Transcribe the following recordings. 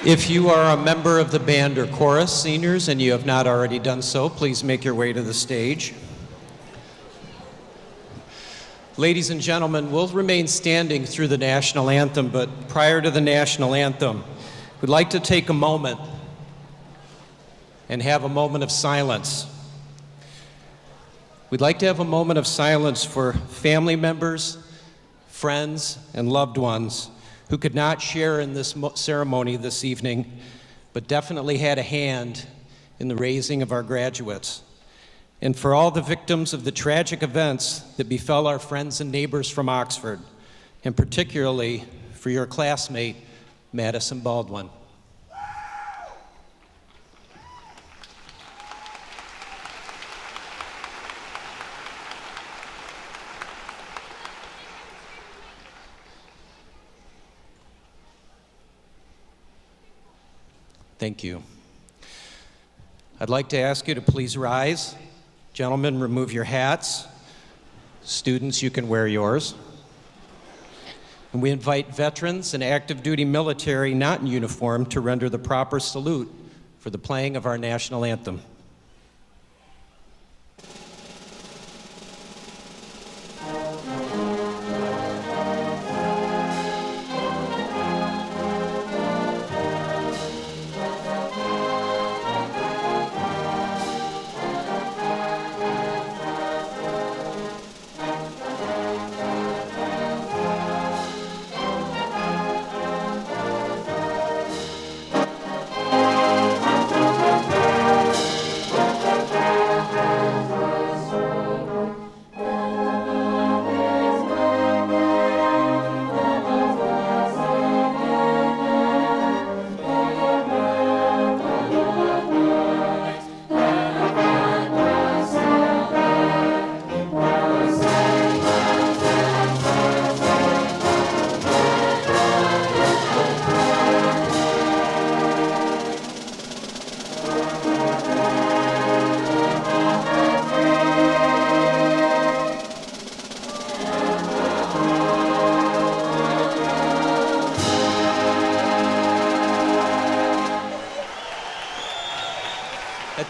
If you are a member of the band or chorus, seniors, and you have not already done so, please make your way to the stage. Ladies and gentlemen, we'll remain standing through the national anthem, but prior to the national anthem, we'd like to take a moment and have a moment of silence. We'd like to have a moment of silence for family members, friends, and loved ones who could not share in this ceremony this evening, but definitely had a hand in the raising of our graduates. And for all the victims of the tragic events that befell our friends and neighbors from Oxford, and particularly for your classmate, Madison Baldwin. Thank you. I'd like to ask you to please rise. Gentlemen, remove your hats. Students, you can wear yours. And we invite veterans and active duty military not in uniform to render the proper salute for the playing of our national anthem.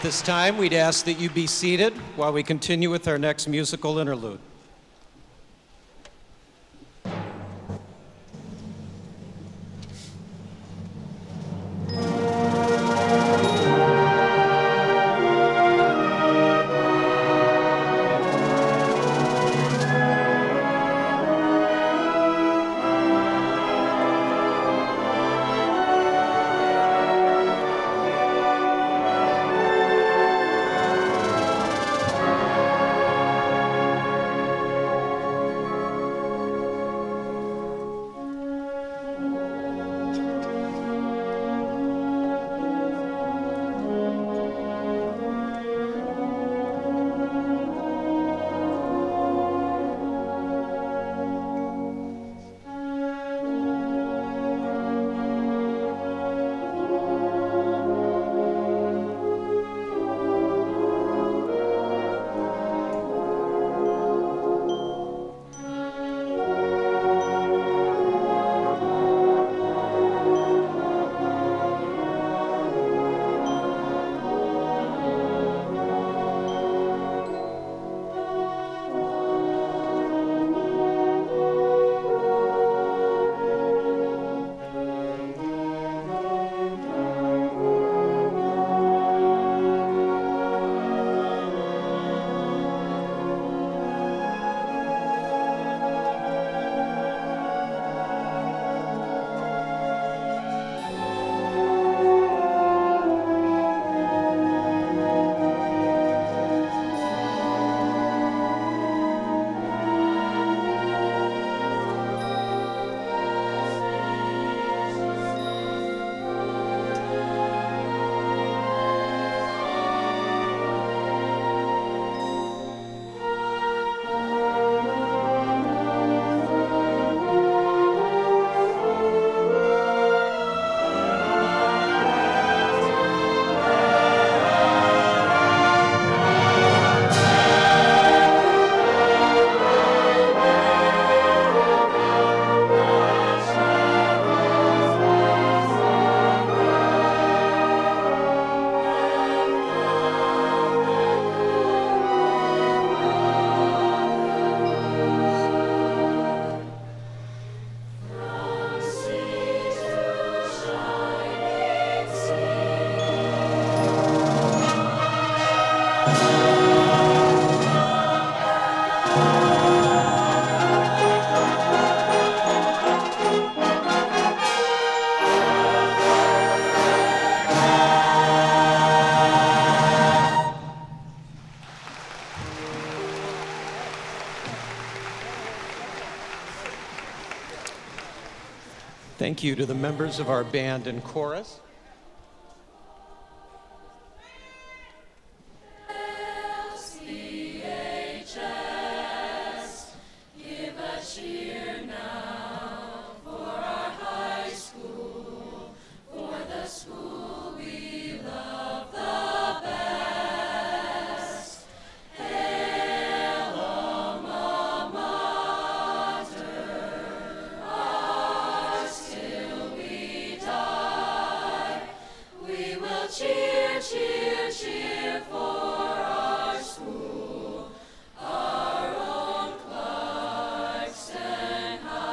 At this time, we'd ask that you be seated while we continue with our next musical interlude. Thank you to the members of our band and chorus. CHS, give a cheer now for our high school, for the school we love the best. Hail alma mater, ours till we die. We will cheer, cheer, cheer for our school, our own Clarkston High.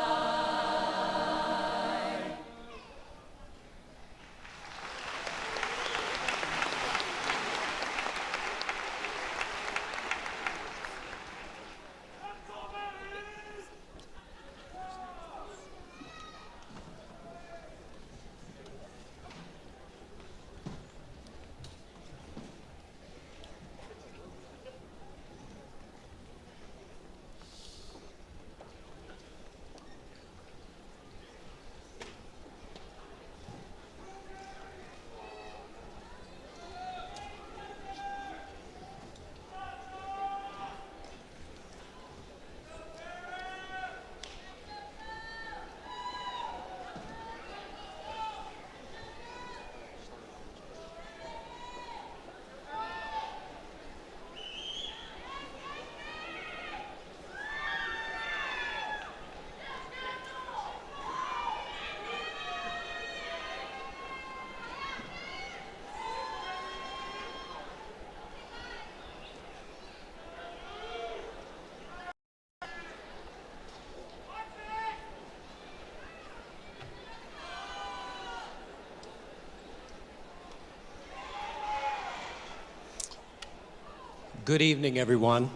Good evening, everyone.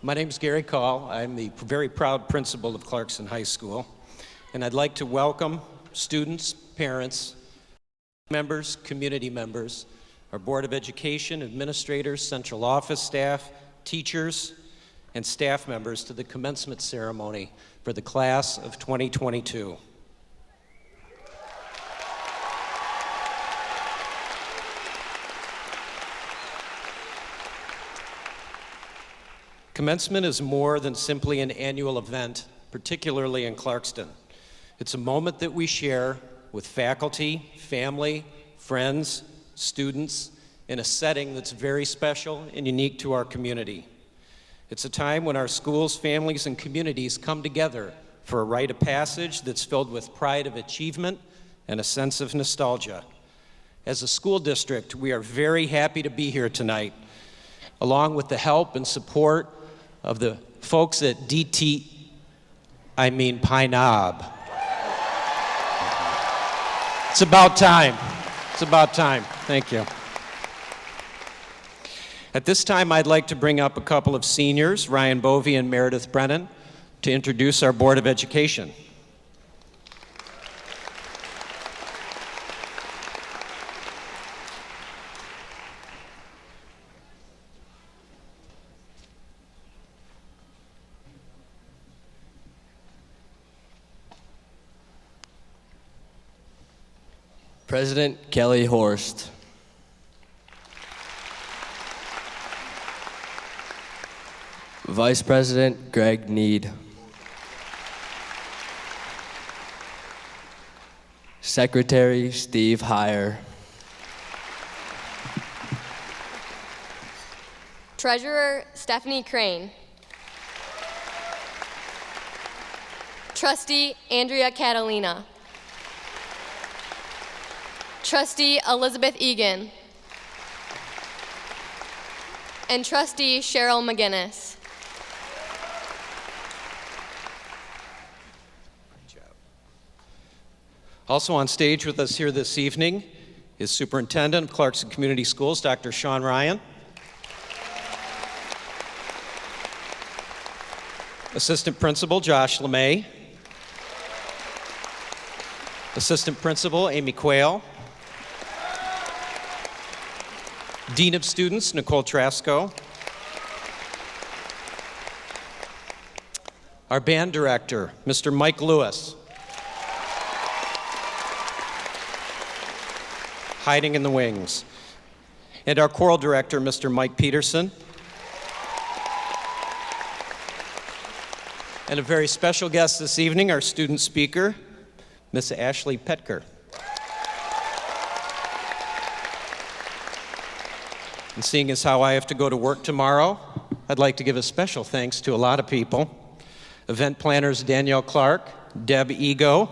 My name is Gary Call. I'm the very proud principal of Clarkston High School, and I'd like to welcome students, parents, members, community members, our Board of Education, administrators, central office staff, teachers, and staff members to the commencement ceremony for the class of 2022. Commencement is more than simply an annual event, particularly in Clarkston. It's a moment that we share with faculty, family, friends, students, in a setting that's very special and unique to our community. It's a time when our schools, families, and communities come together for a rite of passage that's filled with pride of achievement and a sense of nostalgia. As a school district, we are very happy to be here tonight, along with the help and support of the folks at Pine Knob. It's about time. It's about time. Thank you. At this time, I'd like to bring up a couple of seniors, Ryan Bovey and Meredith Brennan, to introduce our Board of Education. President Kelly Horst. Vice President Greg Need. Secretary Steve Heyer. Treasurer Stephanie Crane. Trustee Andrea Catalina. Trustee Elizabeth Egan. And Trustee Cheryl McGinnis. Also on stage with us here this evening is Superintendent of Clarkston Community Schools, Dr. Sean Ryan. Assistant Principal Josh LeMay. Assistant Principal Amy Quayle. Dean of Students Nicole Trasco. Our band director, Mr. Mike Lewis. Hiding in the wings. And our choral director, Mr. Mike Peterson. And a very special guest this evening, our student speaker, Miss Ashley Petker. And seeing as how I have to go to work tomorrow, I'd like to give a special thanks to a lot of people. Event planners Danielle Clark, Deb Ego,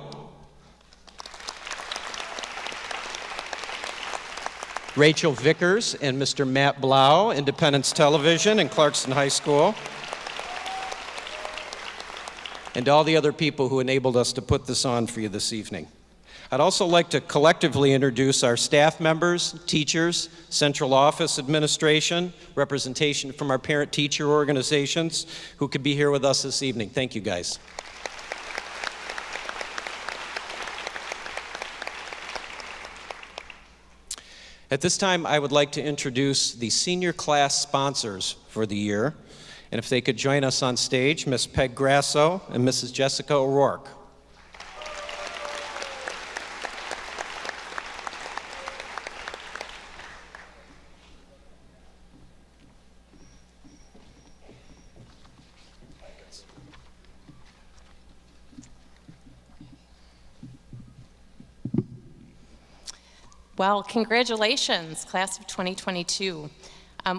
Rachel Vickers and Mr. Matt Blau, Independence Television and Clarkson High School, and all the other people who enabled us to put this on for you this evening. I'd also like to collectively introduce our staff members, teachers, central office administration, representation from our parent-teacher organizations who could be here with us this evening. Thank you, guys. At this time, I would like to introduce the senior class sponsors for the year. And if they could join us on stage, Ms. Peg Grasso and Mrs. Jessica O'Rourke. Well, congratulations, class of 2022.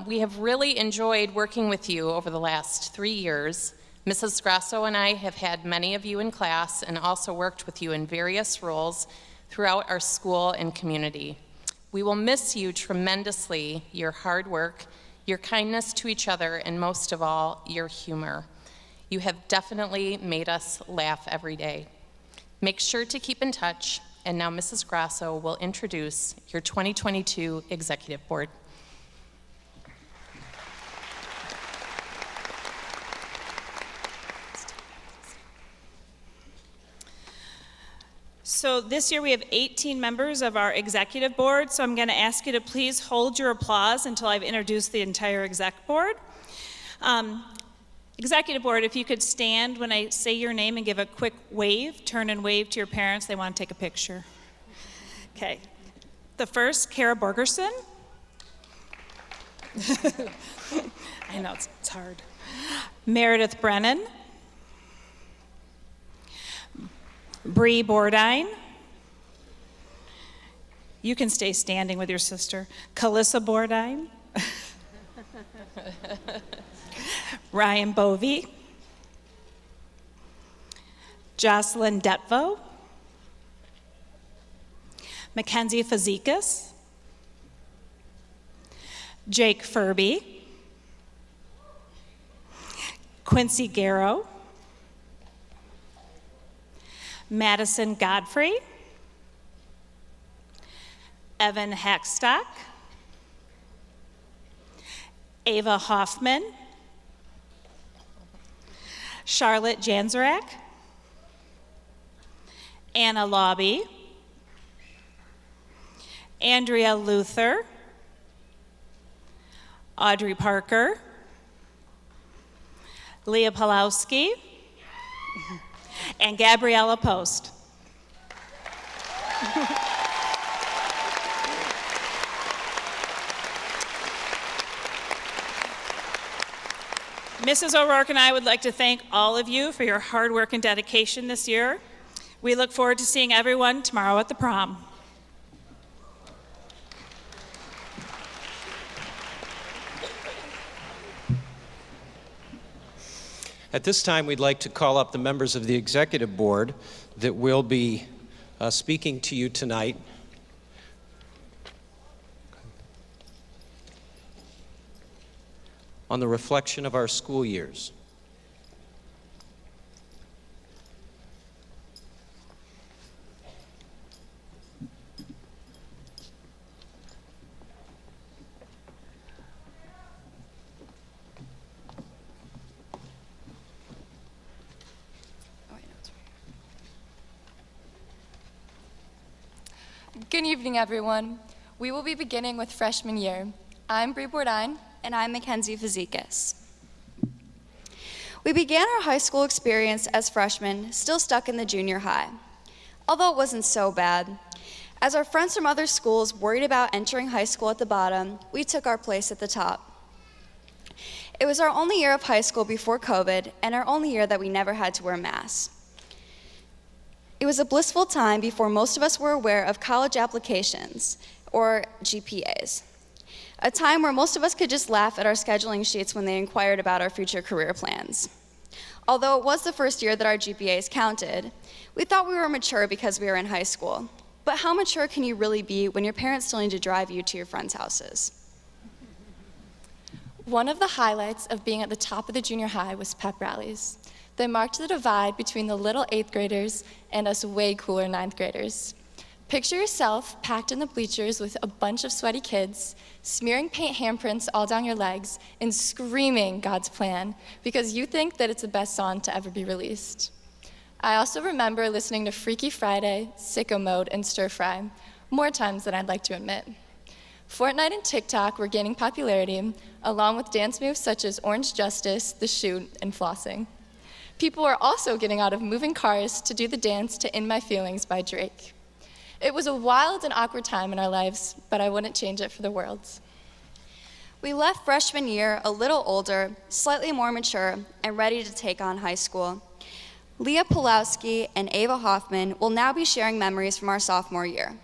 We have really enjoyed working with you over the last 3 years. Mrs. Grasso and I have had many of you in class and also worked with you in various roles throughout our school and community. We will miss you tremendously, your hard work, your kindness to each other, and most of all, your humor. You have definitely made us laugh every day. Make sure to keep in touch. And now Mrs. Grasso will introduce your 2022 Executive Board. So this year we have 18 members of our Executive Board, so I'm going to ask you to please hold your applause until I've introduced the entire Exec Board. Executive Board, if you could stand when I say your name and give a quick wave, turn and wave to your parents. They want to take a picture. Okay. The first, Kara Borgerson. I know, it's hard. Meredith Brennan. Bree Bordine. You can stay standing with your sister. Calissa Bordine. Ryan Bovey, Jocelyn Detvo, Mackenzie Fazekas, Jake Furby, Quincy Garrow, Madison Godfrey, Evan Hackstock, Ava Hoffman, Charlotte Janzerak, Anna Lobby, Andrea Luther, Audrey Parker, Leah Pulowski, and Gabriella Post. Mrs. O'Rourke and I would like to thank all of you for your hard work and dedication this year. We look forward to seeing everyone tomorrow at the prom. At this time, we'd like to call up the members of the Executive Board that will be speaking to you tonight. On the reflection of our school years. Good evening, everyone. We will be beginning with freshman year. I'm Bree Bourdine. And I'm Mackenzie Fazekas. We began our high school experience as freshmen, still stuck in the junior high. Although it wasn't so bad. As our friends from other schools worried about entering high school at the bottom, we took our place at the top. It was our only year of high school before COVID, and our only year that we never had to wear masks. It was a blissful time before most of us were aware of college applications, or GPAs. A time where most of us could just laugh at our scheduling sheets when they inquired about our future career plans. Although it was the first year that our GPAs counted, we thought we were mature because we were in high school. But how mature can you really be when your parents still need to drive you to your friends' houses? One of the highlights of being at the top of the junior high was pep rallies. They marked the divide between the little 8th graders and us way cooler 9th graders. Picture yourself packed in the bleachers with a bunch of sweaty kids, smearing paint handprints all down your legs, and screaming God's plan because you think that it's the best song to ever be released. I also remember listening to Freaky Friday, Sicko Mode, and Stir Fry more times than I'd like to admit. Fortnite and TikTok were gaining popularity, along with dance moves such as Orange Justice, The Shoot, and flossing. People were also getting out of moving cars to do the dance to In My Feelings by Drake. It was a wild and awkward time in our lives, but I wouldn't change it for the world. We left freshman year a little older, slightly more mature, and ready to take on high school. Leah Pulowski and Ava Hoffman will now be sharing memories from our sophomore year.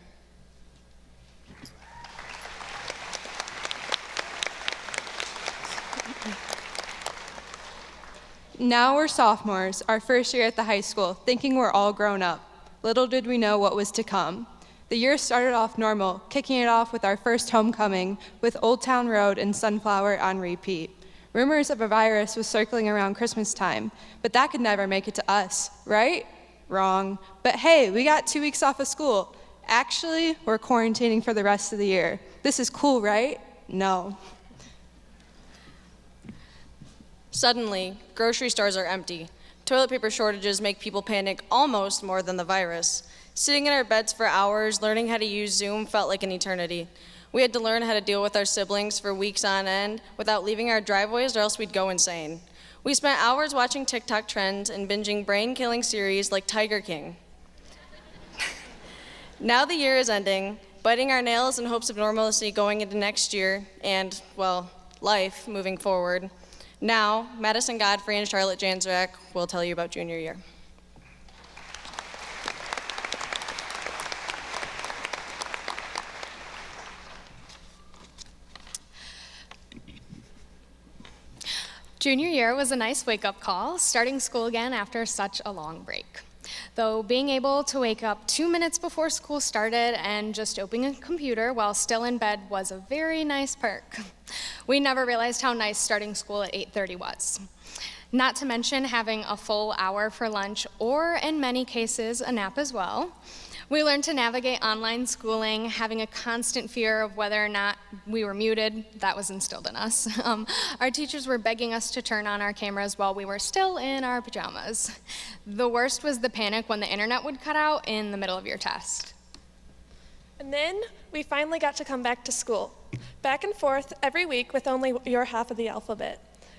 Now we're sophomores, our first year at the high school, thinking we're all grown up. Little did we know what was to come. The year started off normal, kicking it off with our first homecoming, with Old Town Road and Sunflower on repeat. Rumors of a virus was circling around Christmas time, but that could never make it to us, right? Wrong. But hey, we got 2 weeks off of school. Actually, we're quarantining for the rest of the year. This is cool, right? No. Suddenly, grocery stores are empty. Toilet paper shortages make people panic almost more than the virus. Sitting in our beds for hours, learning how to use Zoom felt like an eternity. We had to learn how to deal with our siblings for weeks on end without leaving our driveways or else we'd go insane. We spent hours watching TikTok trends and binging brain-killing series like Tiger King. Now the year is ending, biting our nails in hopes of normalcy going into next year and, well, life moving forward. Now, Madison Godfrey and Charlotte Janzrak will tell you about junior year. Junior year was a nice wake-up call, starting school again after such a long break. Though being able to wake up 2 minutes before school started and just open a computer while still in bed was a very nice perk. We never realized how nice starting school at 8:30 was. Not to mention having a full hour for lunch or, in many cases, a nap as well. We learned to navigate online schooling, having a constant fear of whether or not we were muted. That was instilled in us. Our teachers were begging us to turn on our cameras while we were still in our pajamas. The worst was the panic when the internet would cut out in the middle of your test. And then we finally got to come back to school, back and forth every week with only your half of the alphabet.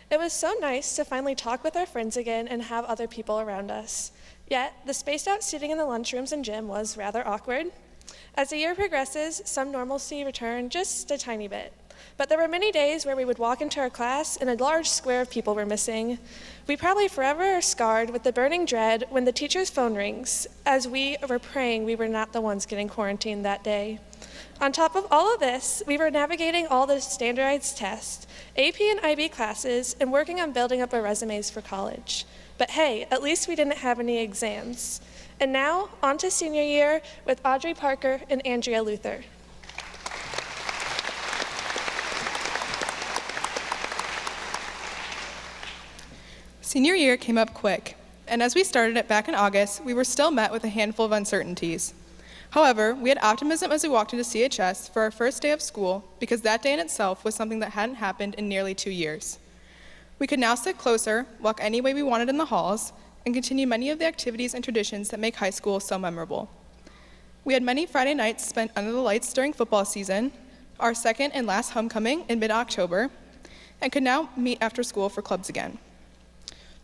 It was so nice to finally talk with our friends again and have other people around us. Yet, the spaced out seating in the lunchrooms and gym was rather awkward. As the year progresses, some normalcy returned just a tiny bit. But there were many days where we would walk into our class and a large square of people were missing. We probably forever are scarred with the burning dread when the teacher's phone rings, as we were praying we were not the ones getting quarantined that day. On top of all of this, we were navigating all the standardized tests, AP and IB classes, and working on building up our resumes for college. But hey, at least we didn't have any exams. And now, on to senior year with Audrey Parker and Andrea Luther. Senior year came up quick, and as we started it back in August, we were still met with a handful of uncertainties. However, we had optimism as we walked into CHS for our first day of school because that day in itself was something that hadn't happened in nearly 2 years. We could now sit closer, walk any way we wanted in the halls, and continue many of the activities and traditions that make high school so memorable. We had many Friday nights spent under the lights during football season, our second and last homecoming in mid-October, and could now meet after school for clubs again.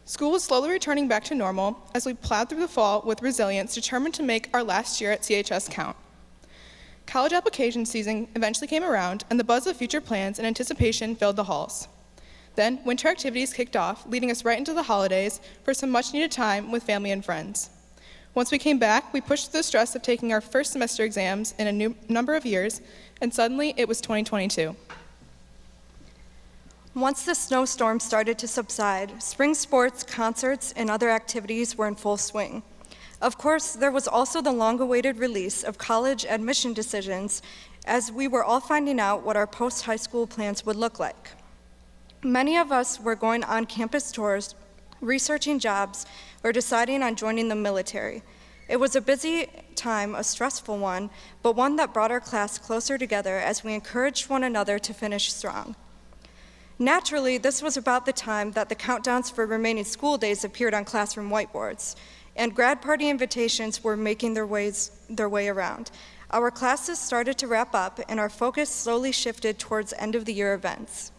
School was slowly returning back to normal as we plowed through the fall with resilience, determined to make our last year at CHS count. College application season eventually came around, and the buzz of future plans and anticipation filled the halls. Then, winter activities kicked off, leading us right into the holidays for some much-needed time with family and friends. Once we came back, we pushed through the stress of taking our first semester exams in a new number of years, and suddenly it was 2022. Once the snowstorm started to subside, spring sports, concerts, and other activities were in full swing. Of course, there was also the long-awaited release of college admission decisions, as we were all finding out what our post-high school plans would look like. Many of us were going on campus tours, researching jobs, or deciding on joining the military. It was a busy time, a stressful one, but one that brought our class closer together as we encouraged one another to finish strong. Naturally, this was about the time that the countdowns for remaining school days appeared on classroom whiteboards, and grad party invitations were making their way around. Our classes started to wrap up, and our focus slowly shifted towards end-of-the-year events.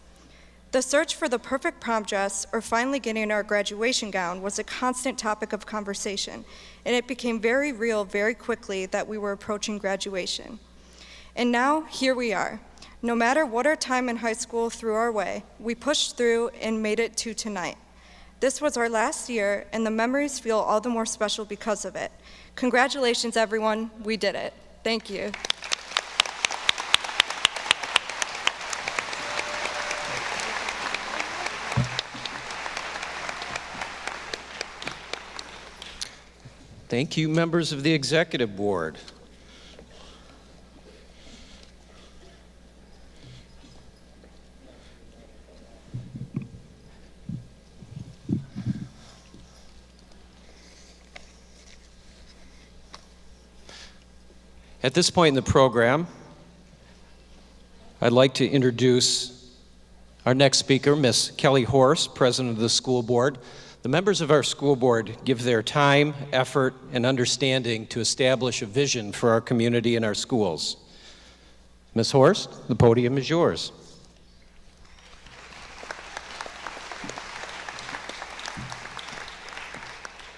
The search for the perfect prom dress or finally getting our graduation gown was a constant topic of conversation, and it became very real very quickly that we were approaching graduation. And now, here we are. No matter what our time in high school threw our way, we pushed through and made it to tonight. This was our last year, and the memories feel all the more special because of it. Congratulations, everyone. We did it. Thank you. Thank you, members of the Executive Board. At this point in the program, I'd like to introduce our next speaker, Ms. Kelly Horst, President of the School Board. The members of our school board give their time, effort, and understanding to establish a vision for our community and our schools. Ms. Horst, the podium is yours.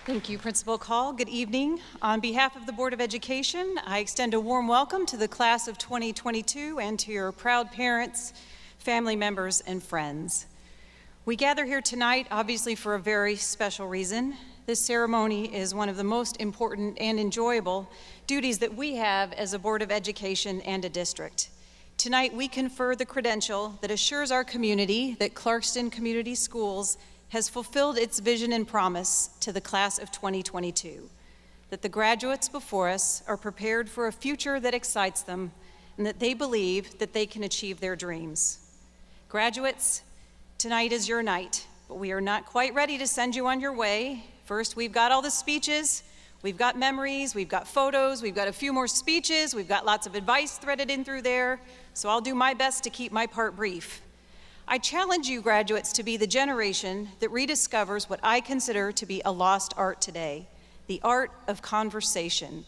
Thank you, Principal Call. Good evening. On behalf of the Board of Education, I extend a warm welcome to the class of 2022 and to your proud parents, family members, and friends. We gather here tonight, obviously, for a very special reason. This ceremony is one of the most important and enjoyable duties that we have as a Board of Education and a district. Tonight, we confer the credential that assures our community that Clarkston Community Schools has fulfilled its vision and promise to the class of 2022, that the graduates before us are prepared for a future that excites them and that they believe that they can achieve their dreams. Graduates, tonight is your night, but we are not quite ready to send you on your way. First, we've got all the speeches, we've got memories, we've got photos, we've got a few more speeches, we've got lots of advice threaded in through there, so I'll do my best to keep my part brief. I challenge you, graduates, to be the generation that rediscovers what I consider to be a lost art today, the art of conversation.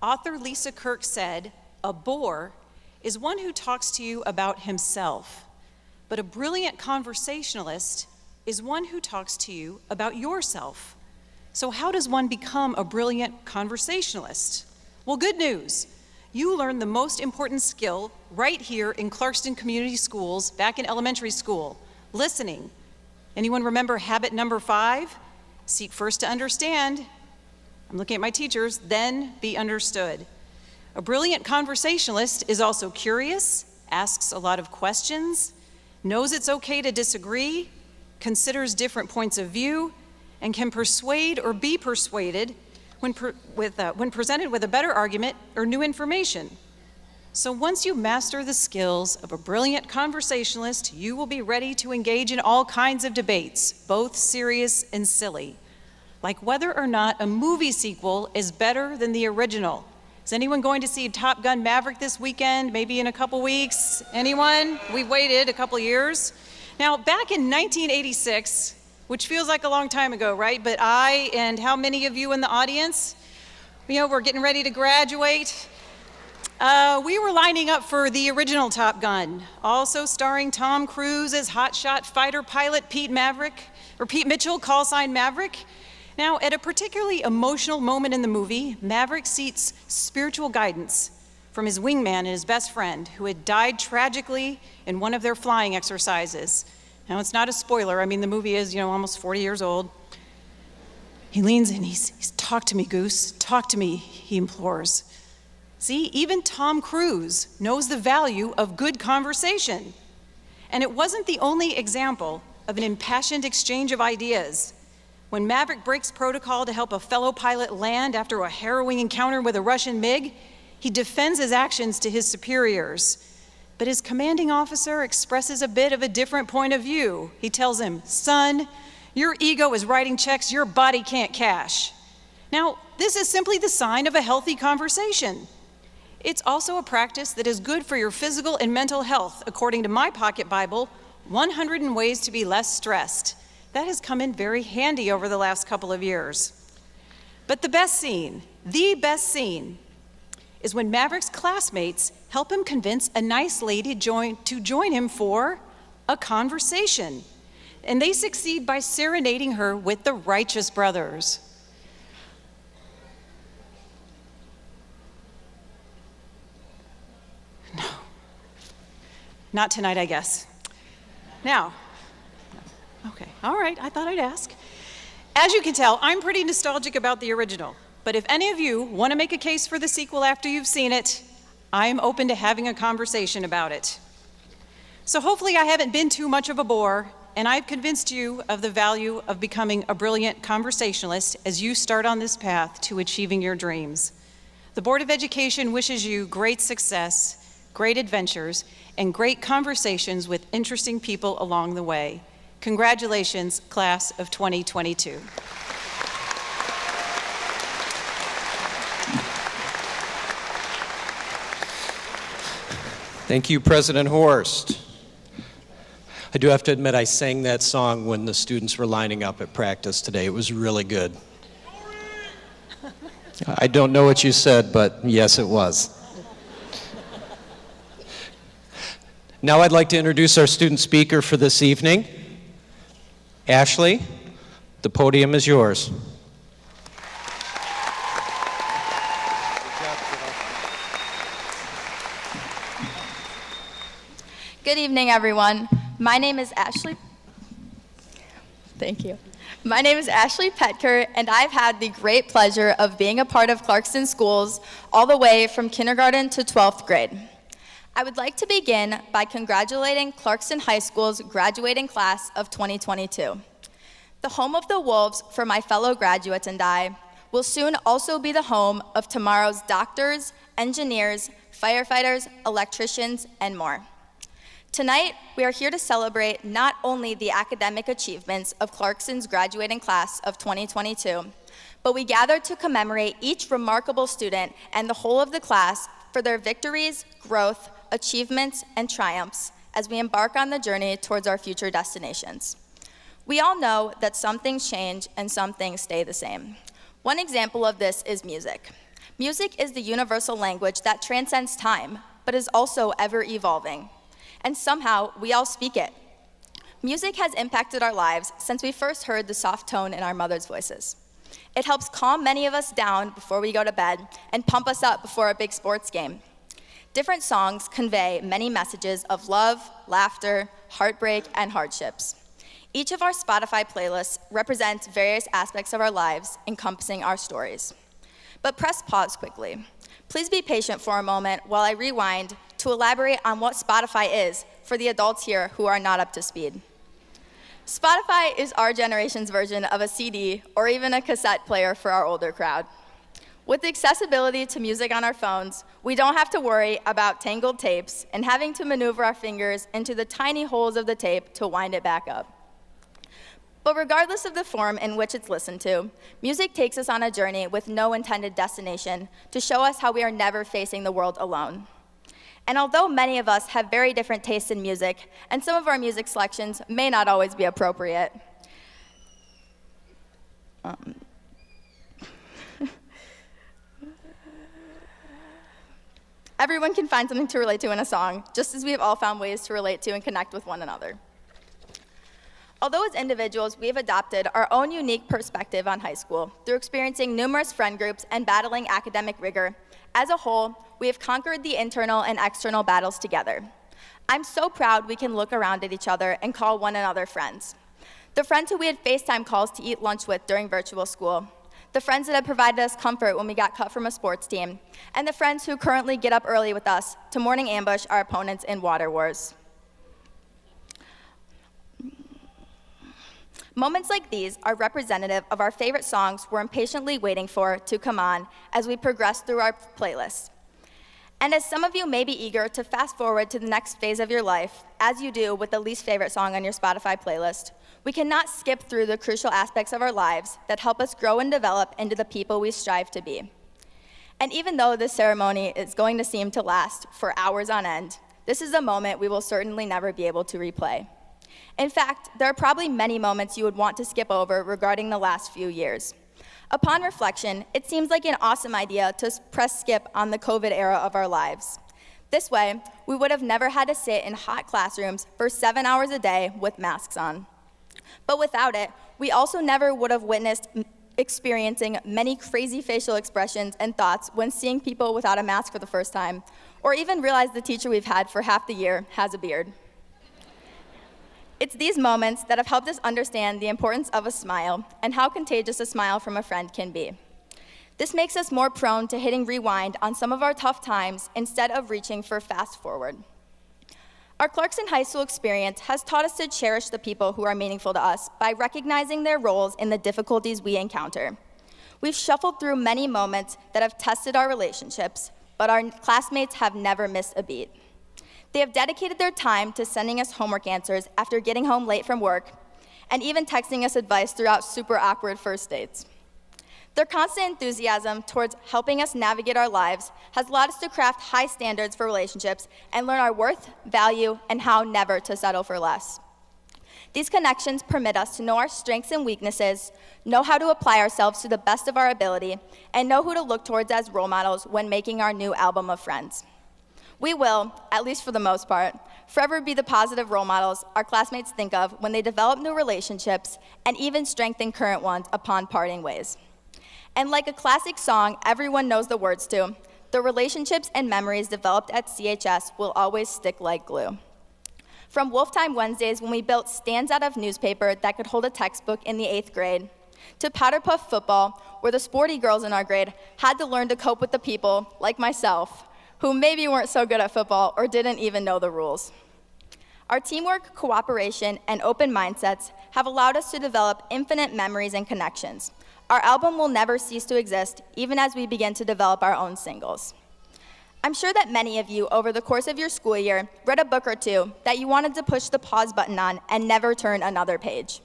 Author Lisa Kirk said, "A bore is one who talks to you about himself, but a brilliant conversationalist is one who talks to you about yourself." So how does one become a brilliant conversationalist? Well, good news. You learn the most important skill right here in Clarkston Community Schools back in elementary school, listening. Anyone remember habit number 5? Seek first to understand. I'm looking at my teachers, then be understood. A brilliant conversationalist is also curious, asks a lot of questions, knows it's okay to disagree, considers different points of view, and can persuade or be persuaded when presented with a better argument or new information. So once you master the skills of a brilliant conversationalist, you will be ready to engage in all kinds of debates, both serious and silly, like whether or not a movie sequel is better than the original. Is anyone going to see Top Gun Maverick this weekend, maybe in a couple weeks? Anyone? We've waited a couple years. Now, back in 1986, which feels like a long time ago, right? But I and how many of you in the audience, we're getting ready to graduate. We were lining up for the original Top Gun, also starring Tom Cruise as hotshot fighter pilot Pete Mitchell, call sign Maverick. Now, at a particularly emotional moment in the movie, Maverick seeks spiritual guidance from his wingman and his best friend, who had died tragically in one of their flying exercises. Now, it's not a spoiler. I mean, the movie is, almost 40 years old. He leans in, he's, "Talk to me, Goose, talk to me," he implores. See, even Tom Cruise knows the value of good conversation. And it wasn't the only example of an impassioned exchange of ideas. When Maverick breaks protocol to help a fellow pilot land after a harrowing encounter with a Russian MiG, he defends his actions to his superiors. But his commanding officer expresses a bit of a different point of view. He tells him, "Son, your ego is writing checks your body can't cash." Now, this is simply the sign of a healthy conversation. It's also a practice that is good for your physical and mental health, according to my pocket Bible, 100 Ways to Be Less Stressed. That has come in very handy over the last couple of years. But the best scene is when Maverick's classmates help him convince a nice lady to join him for a conversation. And they succeed by serenading her with the Righteous Brothers. No, not tonight, I guess. Now, okay, all right, I thought I'd ask. As you can tell, I'm pretty nostalgic about the original, but if any of you want to make a case for the sequel after you've seen it, I'm open to having a conversation about it. So hopefully I haven't been too much of a bore, and I've convinced you of the value of becoming a brilliant conversationalist as you start on this path to achieving your dreams. The Board of Education wishes you great success, great adventures, and great conversations with interesting people along the way. Congratulations, class of 2022. Thank you, President Horst. I do have to admit, I sang that song when the students were lining up at practice today. It was really good. I don't know what you said, but yes, it was. Now I'd like to introduce our student speaker for this evening. Ashley, the podium is yours. Good evening, everyone. My name is Ashley. Thank you. My name is Ashley Petker, and I've had the great pleasure of being a part of Clarkston Schools all the way from kindergarten to 12th grade. I would like to begin by congratulating Clarkston High School's graduating class of 2022. The home of the Wolves for my fellow graduates and I will soon also be the home of tomorrow's doctors, engineers, firefighters, electricians, and more. Tonight, we are here to celebrate not only the academic achievements of Clarkston's graduating class of 2022, but we gather to commemorate each remarkable student and the whole of the class for their victories, growth, achievements, and triumphs as we embark on the journey towards our future destinations. We all know that some things change and some things stay the same. One example of this is music. Music is the universal language that transcends time, but is also ever evolving. And somehow, we all speak it. Music has impacted our lives since we first heard the soft tone in our mother's voices. It helps calm many of us down before we go to bed and pump us up before a big sports game. Different songs convey many messages of love, laughter, heartbreak, and hardships. Each of our Spotify playlists represents various aspects of our lives, encompassing our stories. But press pause quickly. Please be patient for a moment while I rewind to elaborate on what Spotify is for the adults here who are not up to speed. Spotify is our generation's version of a CD or even a cassette player for our older crowd. With accessibility to music on our phones, we don't have to worry about tangled tapes and having to maneuver our fingers into the tiny holes of the tape to wind it back up. But regardless of the form in which it's listened to, music takes us on a journey with no intended destination to show us how we are never facing the world alone. And although many of us have very different tastes in music, and some of our music selections may not always be appropriate, Everyone can find something to relate to in a song, just as we have all found ways to relate to and connect with one another. Although as individuals, we have adopted our own unique perspective on high school through experiencing numerous friend groups and battling academic rigor, as a whole, we have conquered the internal and external battles together. I'm so proud we can look around at each other and call one another friends. The friends who we had FaceTime calls to eat lunch with during virtual school, the friends that have provided us comfort when we got cut from a sports team, and the friends who currently get up early with us to morning ambush our opponents in water wars. Moments like these are representative of our favorite songs we're impatiently waiting for to come on as we progress through our playlists. And as some of you may be eager to fast forward to the next phase of your life, as you do with the least favorite song on your Spotify playlist, we cannot skip through the crucial aspects of our lives that help us grow and develop into the people we strive to be. And even though this ceremony is going to seem to last for hours on end, this is a moment we will certainly never be able to replay. In fact, there are probably many moments you would want to skip over regarding the last few years. Upon reflection, it seems like an awesome idea to press skip on the COVID era of our lives. This way, we would have never had to sit in hot classrooms for 7 hours a day with masks on. But without it, we also never would have witnessed experiencing many crazy facial expressions and thoughts when seeing people without a mask for the first time, or even realize the teacher we've had for half the year has a beard. It's these moments that have helped us understand the importance of a smile and how contagious a smile from a friend can be. This makes us more prone to hitting rewind on some of our tough times instead of reaching for fast forward. Our Clarkson High School experience has taught us to cherish the people who are meaningful to us by recognizing their roles in the difficulties we encounter. We've shuffled through many moments that have tested our relationships, but our classmates have never missed a beat. They have dedicated their time to sending us homework answers after getting home late from work, and even texting us advice throughout super awkward first dates. Their constant enthusiasm towards helping us navigate our lives has allowed us to craft high standards for relationships and learn our worth, value, and how never to settle for less. These connections permit us to know our strengths and weaknesses, know how to apply ourselves to the best of our ability, and know who to look towards as role models when making our new album of friends. We will, at least for the most part, forever be the positive role models our classmates think of when they develop new relationships and even strengthen current ones upon parting ways. And like a classic song everyone knows the words to, the relationships and memories developed at CHS will always stick like glue. From Wolf Time Wednesdays when we built stands out of newspaper that could hold a textbook in the 8th grade, to Powder Puff football, where the sporty girls in our grade had to learn to cope with the people, like myself, who maybe weren't so good at football or didn't even know the rules. Our teamwork, cooperation, and open mindsets have allowed us to develop infinite memories and connections. Our album will never cease to exist, even as we begin to develop our own singles. I'm sure that many of you, over the course of your school year, read a book or two that you wanted to push the pause button on and never turn another page.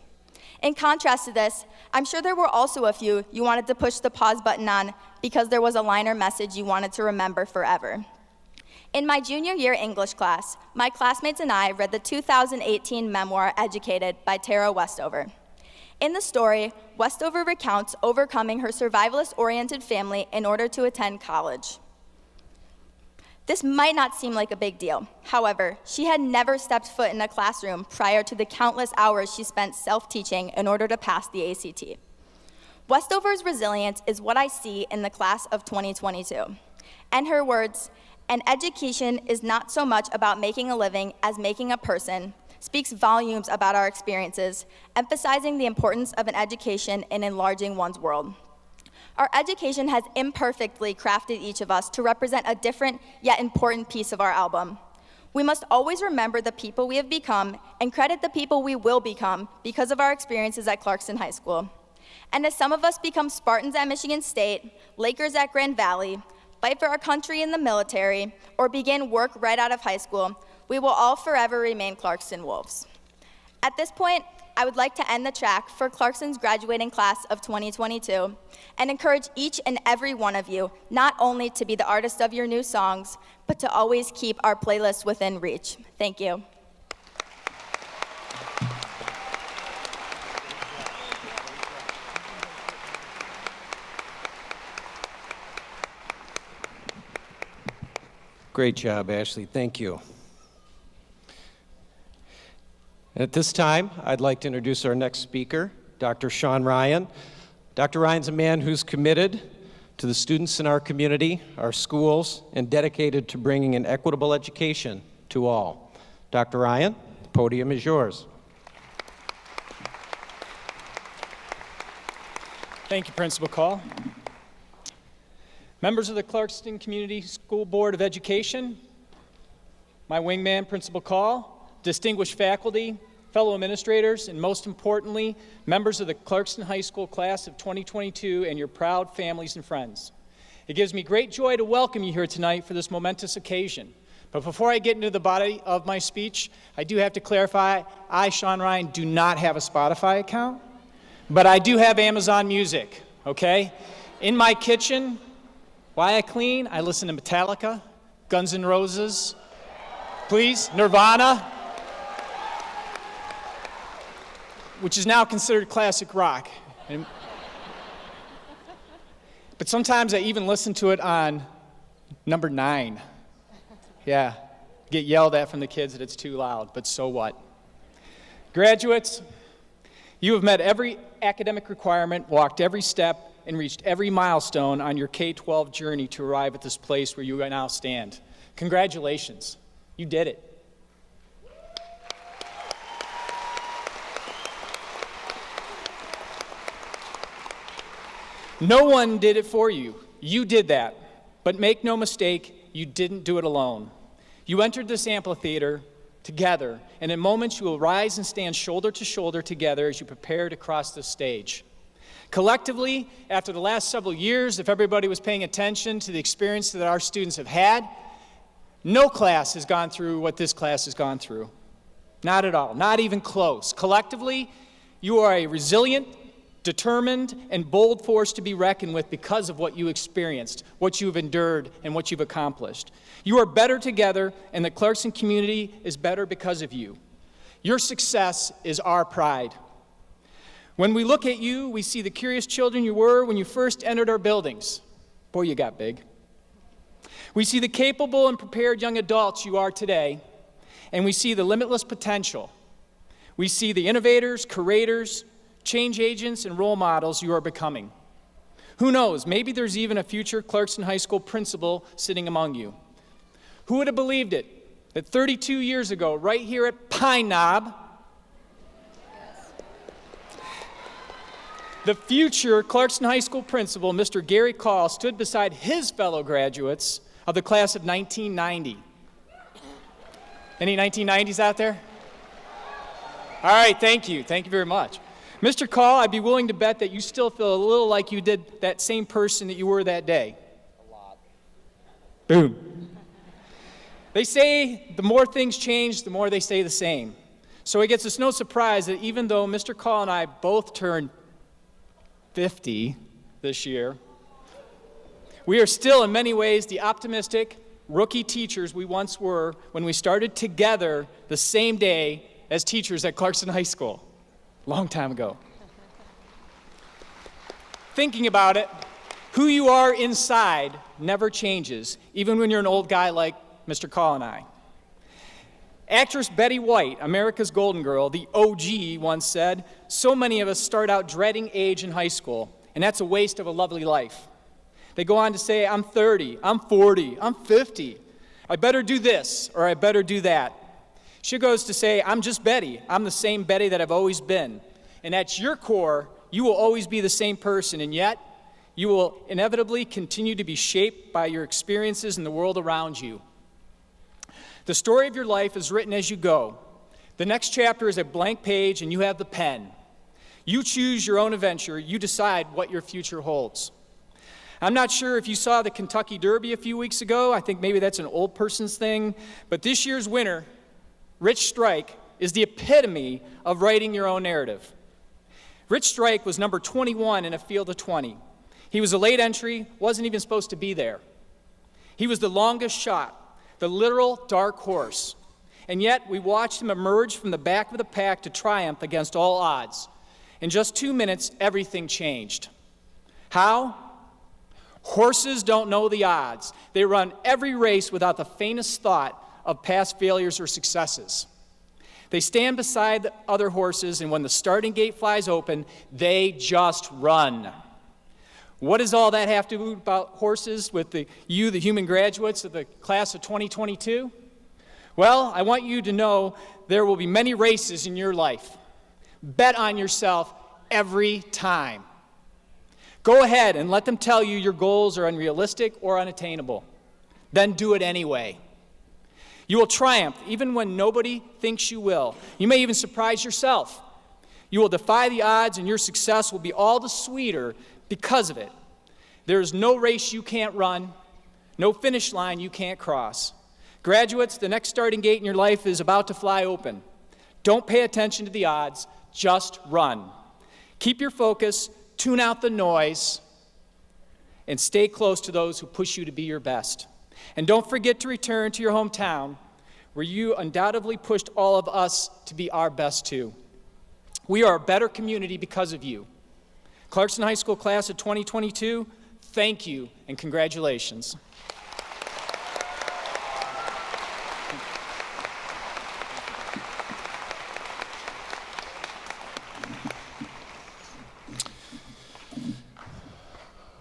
In contrast to this, I'm sure there were also a few you wanted to push the pause button on because there was a line or message you wanted to remember forever. In my junior year English class, my classmates and I read the 2018 memoir Educated by Tara Westover. In the story, Westover recounts overcoming her survivalist-oriented family in order to attend college. This might not seem like a big deal. However, she had never stepped foot in a classroom prior to the countless hours she spent self-teaching in order to pass the ACT. Westover's resilience is what I see in the class of 2022. And her words, "An education is not so much about making a living as making a person," speaks volumes about our experiences, emphasizing the importance of an education in enlarging one's world. Our education has imperfectly crafted each of us to represent a different yet important piece of our album. We must always remember the people we have become and credit the people we will become because of our experiences at Clarkson High School. And as some of us become Spartans at Michigan State, Lakers at Grand Valley, fight for our country in the military, or begin work right out of high school, we will all forever remain Clarkson Wolves. At this point, I would like to end the track for Clarkson's graduating class of 2022 and encourage each and every one of you not only to be the artist of your new songs, but to always keep our playlist within reach. Thank you. Great job, Ashley. Thank you. At this time, I'd like to introduce our next speaker, Dr. Sean Ryan. Dr. Ryan's a man who's committed to the students in our community, our schools, and dedicated to bringing an equitable education to all. Dr. Ryan, the podium is yours. Thank you, Principal Call. Members of the Clarkston Community School Board of Education, my wingman, Principal Call, distinguished faculty, fellow administrators, and most importantly, members of the Clarkston High School class of 2022 and your proud families and friends. It gives me great joy to welcome you here tonight for this momentous occasion. But before I get into the body of my speech, I do have to clarify, I, Sean Ryan, do not have a Spotify account, but I do have Amazon Music, okay? In my kitchen, while I clean, I listen to Metallica, Guns N' Roses, please, Nirvana, which is now considered classic rock. But sometimes I even listen to it on number 9. Yeah, get yelled at from the kids that it's too loud, but so what? Graduates, you have met every academic requirement, walked every step, and reached every milestone on your K-12 journey to arrive at this place where you now stand. Congratulations, you did it. No one did it for you. You did that. But make no mistake, you didn't do it alone. You entered this amphitheater together, and in moments you will rise and stand shoulder to shoulder together as you prepare to cross the stage. Collectively, after the last several years, if everybody was paying attention to the experience that our students have had, no class has gone through what this class has gone through. Not at all, not even close. Collectively, you are a resilient, determined, and bold force to be reckoned with because of what you experienced, what you've endured, and what you've accomplished. You are better together, and the Clarkston community is better because of you. Your success is our pride. When we look at you, we see the curious children you were when you first entered our buildings. Boy, you got big. We see the capable and prepared young adults you are today, and we see the limitless potential. We see the innovators, curators, change agents, and role models you are becoming. Who knows, maybe there's even a future Clarkston High School principal sitting among you. Who would have believed it, that 32 years ago, right here at Pine Knob, the future Clarkston High School principal, Mr. Gary Call, stood beside his fellow graduates of the class of 1990. Any 1990s out there? All right, thank you. Thank you very much. Mr. Call, I'd be willing to bet that you still feel a little like you did that same person that you were that day. A lot. Boom. They say the more things change, the more they stay the same. So it gets us no surprise that even though Mr. Call and I both turned 50 this year, we are still in many ways the optimistic rookie teachers we once were when we started together the same day as teachers at Clarkston High School, long time ago. Thinking about it, who you are inside never changes, even when you're an old guy like Mr. Call and I. Actress Betty White, America's Golden Girl, the OG, once said, "So many of us start out dreading age in high school, and that's a waste of a lovely life." They go on to say, "I'm 30, I'm 40, I'm 50. I better do this, or I better do that." She goes to say, "I'm just Betty. I'm the same Betty that I've always been." And at your core, you will always be the same person, and yet you will inevitably continue to be shaped by your experiences in the world around you. The story of your life is written as you go. The next chapter is a blank page, and you have the pen. You choose your own adventure. You decide what your future holds. I'm not sure if you saw the Kentucky Derby a few weeks ago. I think maybe that's an old person's thing. But this year's winner, Rich Strike, is the epitome of writing your own narrative. Rich Strike was number 21 in a field of 20. He was a late entry, wasn't even supposed to be there. He was the longest shot, the literal dark horse. And yet, we watched him emerge from the back of the pack to triumph against all odds. In just 2 minutes, everything changed. How? Horses don't know the odds. They run every race without the faintest thought of past failures or successes. They stand beside the other horses, and when the starting gate flies open, they just run. What does all that have to do about horses with the human graduates of the class of 2022? Well, I want you to know there will be many races in your life. Bet on yourself every time. Go ahead and let them tell you your goals are unrealistic or unattainable. Then do it anyway. You will triumph even when nobody thinks you will. You may even surprise yourself. You will defy the odds, and your success will be all the sweeter because of it. There is no race you can't run, no finish line you can't cross. Graduates, the next starting gate in your life is about to fly open. Don't pay attention to the odds, just run. Keep your focus, tune out the noise, and stay close to those who push you to be your best. And don't forget to return to your hometown, where you undoubtedly pushed all of us to be our best too. We are a better community because of you. Clarkston High School class of 2022, thank you and congratulations.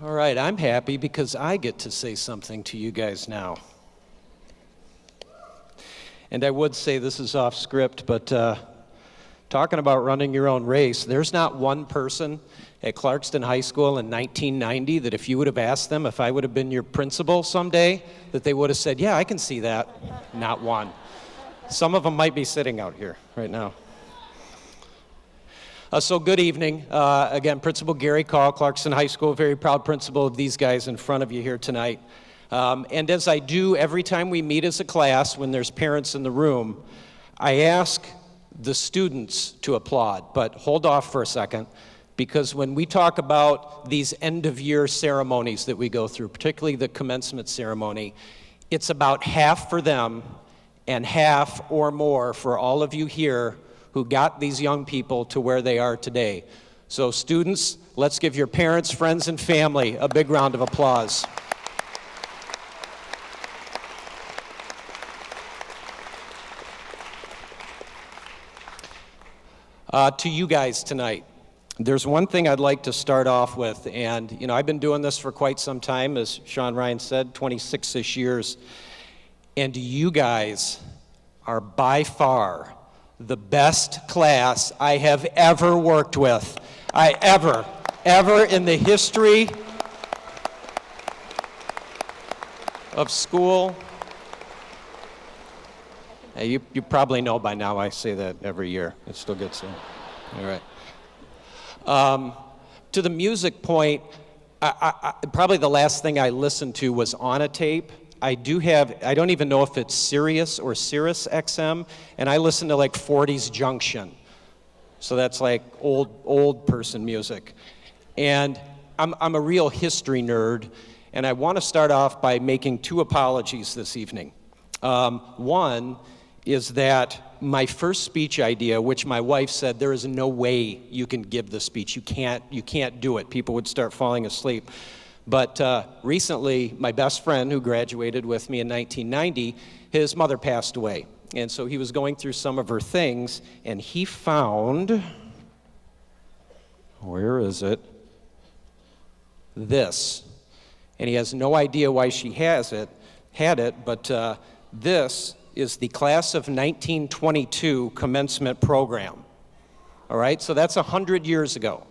All right, I'm happy because I get to say something to you guys now. And I would say this is off script, but talking about running your own race, there's not one person at Clarkston High School in 1990 that if you would have asked them if I would have been your principal someday, that they would have said, yeah, I can see that. Not one. Some of them might be sitting out here right now. So good evening. Again, Principal Gary Call, Clarkston High School, very proud principal of these guys in front of you here tonight. And as I do every time we meet as a class when there's parents in the room, I ask the students to applaud, but hold off for a second, because when we talk about these end-of-year ceremonies that we go through, particularly the commencement ceremony, it's about half for them and half or more for all of you here who got these young people to where they are today. So students, let's give your parents, friends, and family a big round of applause. To you guys tonight, there's one thing I'd like to start off with, and you know, I've been doing this for quite some time, as Sean Ryan said, 26-ish years, and you guys are by far the best class I have ever worked with. Ever in the history of school. You probably know by now I say that every year. It still gets there. All right. To the music point, probably the last thing I listened to was on a tape. I don't even know if it's Sirius or Sirius XM, and I listen to like 40s Junction. So that's like old person music. And I'm a real history nerd, and I want to start off by making two apologies this evening. One is that my first speech idea, which my wife said there is no way you can give the speech. You can't do it. People would start falling asleep. But recently, my best friend who graduated with me in 1990, his mother passed away. And so he was going through some of her things, and he found, where is it? This. And he has no idea why she had it, but this is the class of 1922 commencement program. All right, so that's 100 years ago.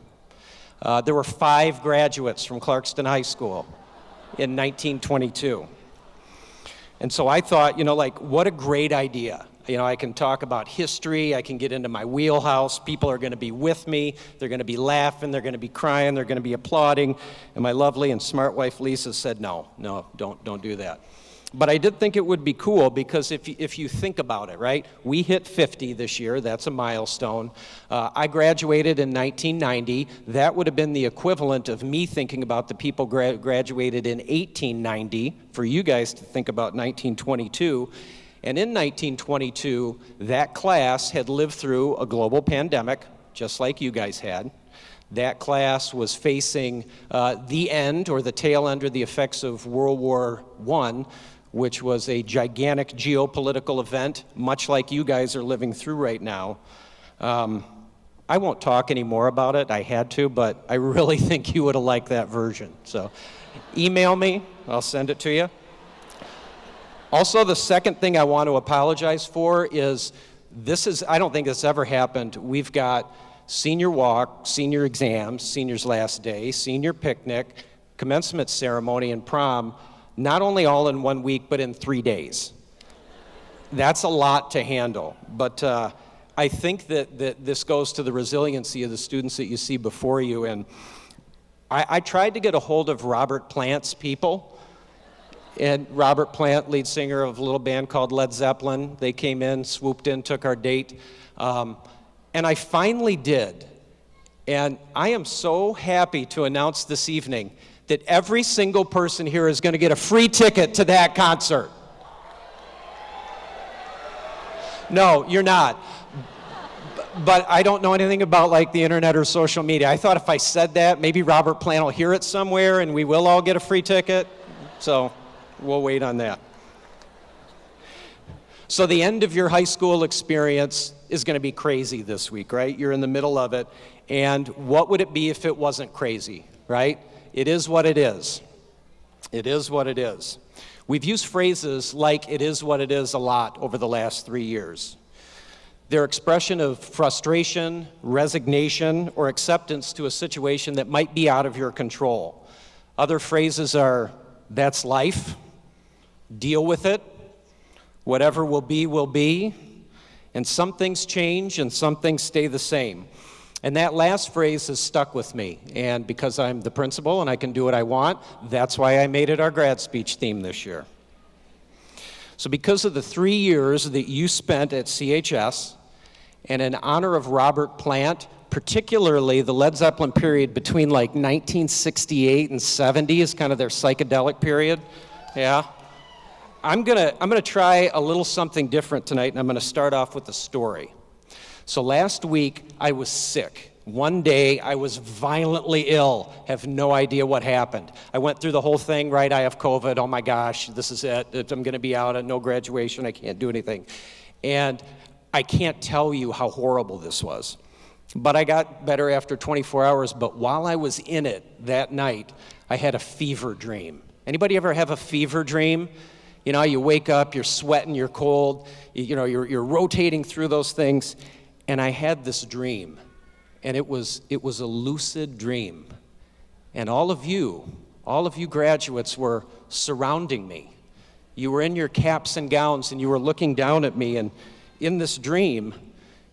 There were 5 graduates from Clarkston High School in 1922. And so I thought, what a great idea. I can talk about history, I can get into my wheelhouse, people are going to be with me, they're going to be laughing, they're going to be crying, they're going to be applauding. And my lovely and smart wife Lisa said, no, don't do that. But I did think it would be cool because if you think about it, right? We hit 50 this year. That's a milestone. I graduated in 1990. That would have been the equivalent of me thinking about the people graduated in 1890 for you guys to think about 1922. And in 1922, that class had lived through a global pandemic, just like you guys had. That class was facing the end or the tail end or the effects of World War I, which was a gigantic geopolitical event, much like you guys are living through right now. I won't talk anymore about it. I had to, but I really think you would have liked that version. So email me. I'll send it to you. Also, the second thing I want to apologize for is I don't think this ever happened. We've got senior walk, senior exams, senior's last day, senior picnic, commencement ceremony, and prom, not only all in 1 week, but in 3 days. That's a lot to handle. But I think that this goes to the resiliency of the students that you see before you. And I tried to get a hold of Robert Plant's people. And Robert Plant, lead singer of a little band called Led Zeppelin, they came in, swooped in, took our date. And I finally did. And I am so happy to announce this evening that every single person here is going to get a free ticket to that concert. No, you're not. But I don't know anything about like the internet or social media. I thought if I said that, maybe Robert Plant will hear it somewhere and we will all get a free ticket. So we'll wait on that. So the end of your high school experience is going to be crazy this week, right? You're in the middle of it. And what would it be if it wasn't crazy, right? It is what it is. It is what it is. We've used phrases like "it is what it is" a lot over the last 3 years. They're expression of frustration, resignation, or acceptance to a situation that might be out of your control. Other phrases are, "that's life," "deal with it," "whatever will be," and some things change and some things stay the same. And that last phrase has stuck with me, and because I'm the principal and I can do what I want, that's why I made it our grad speech theme this year. So because of the 3 years that you spent at CHS, and in honor of Robert Plant, particularly the Led Zeppelin period between like 1968 and 70 is kind of their psychedelic period, yeah. I'm gonna try a little something different tonight, and I'm gonna start off with a story. So last week, I was sick. One day, I was violently ill, have no idea what happened. I went through the whole thing, right? I have COVID, oh my gosh, this is it. I'm gonna be out at no graduation, I can't do anything. And I can't tell you how horrible this was. But I got better after 24 hours, but while I was in it that night, I had a fever dream. Anybody ever have a fever dream? You know, you wake up, you're sweating, you're cold, you're rotating through those things. And I had this dream, and it was a lucid dream. And all of you graduates were surrounding me. You were in your caps and gowns, and you were looking down at me, and in this dream,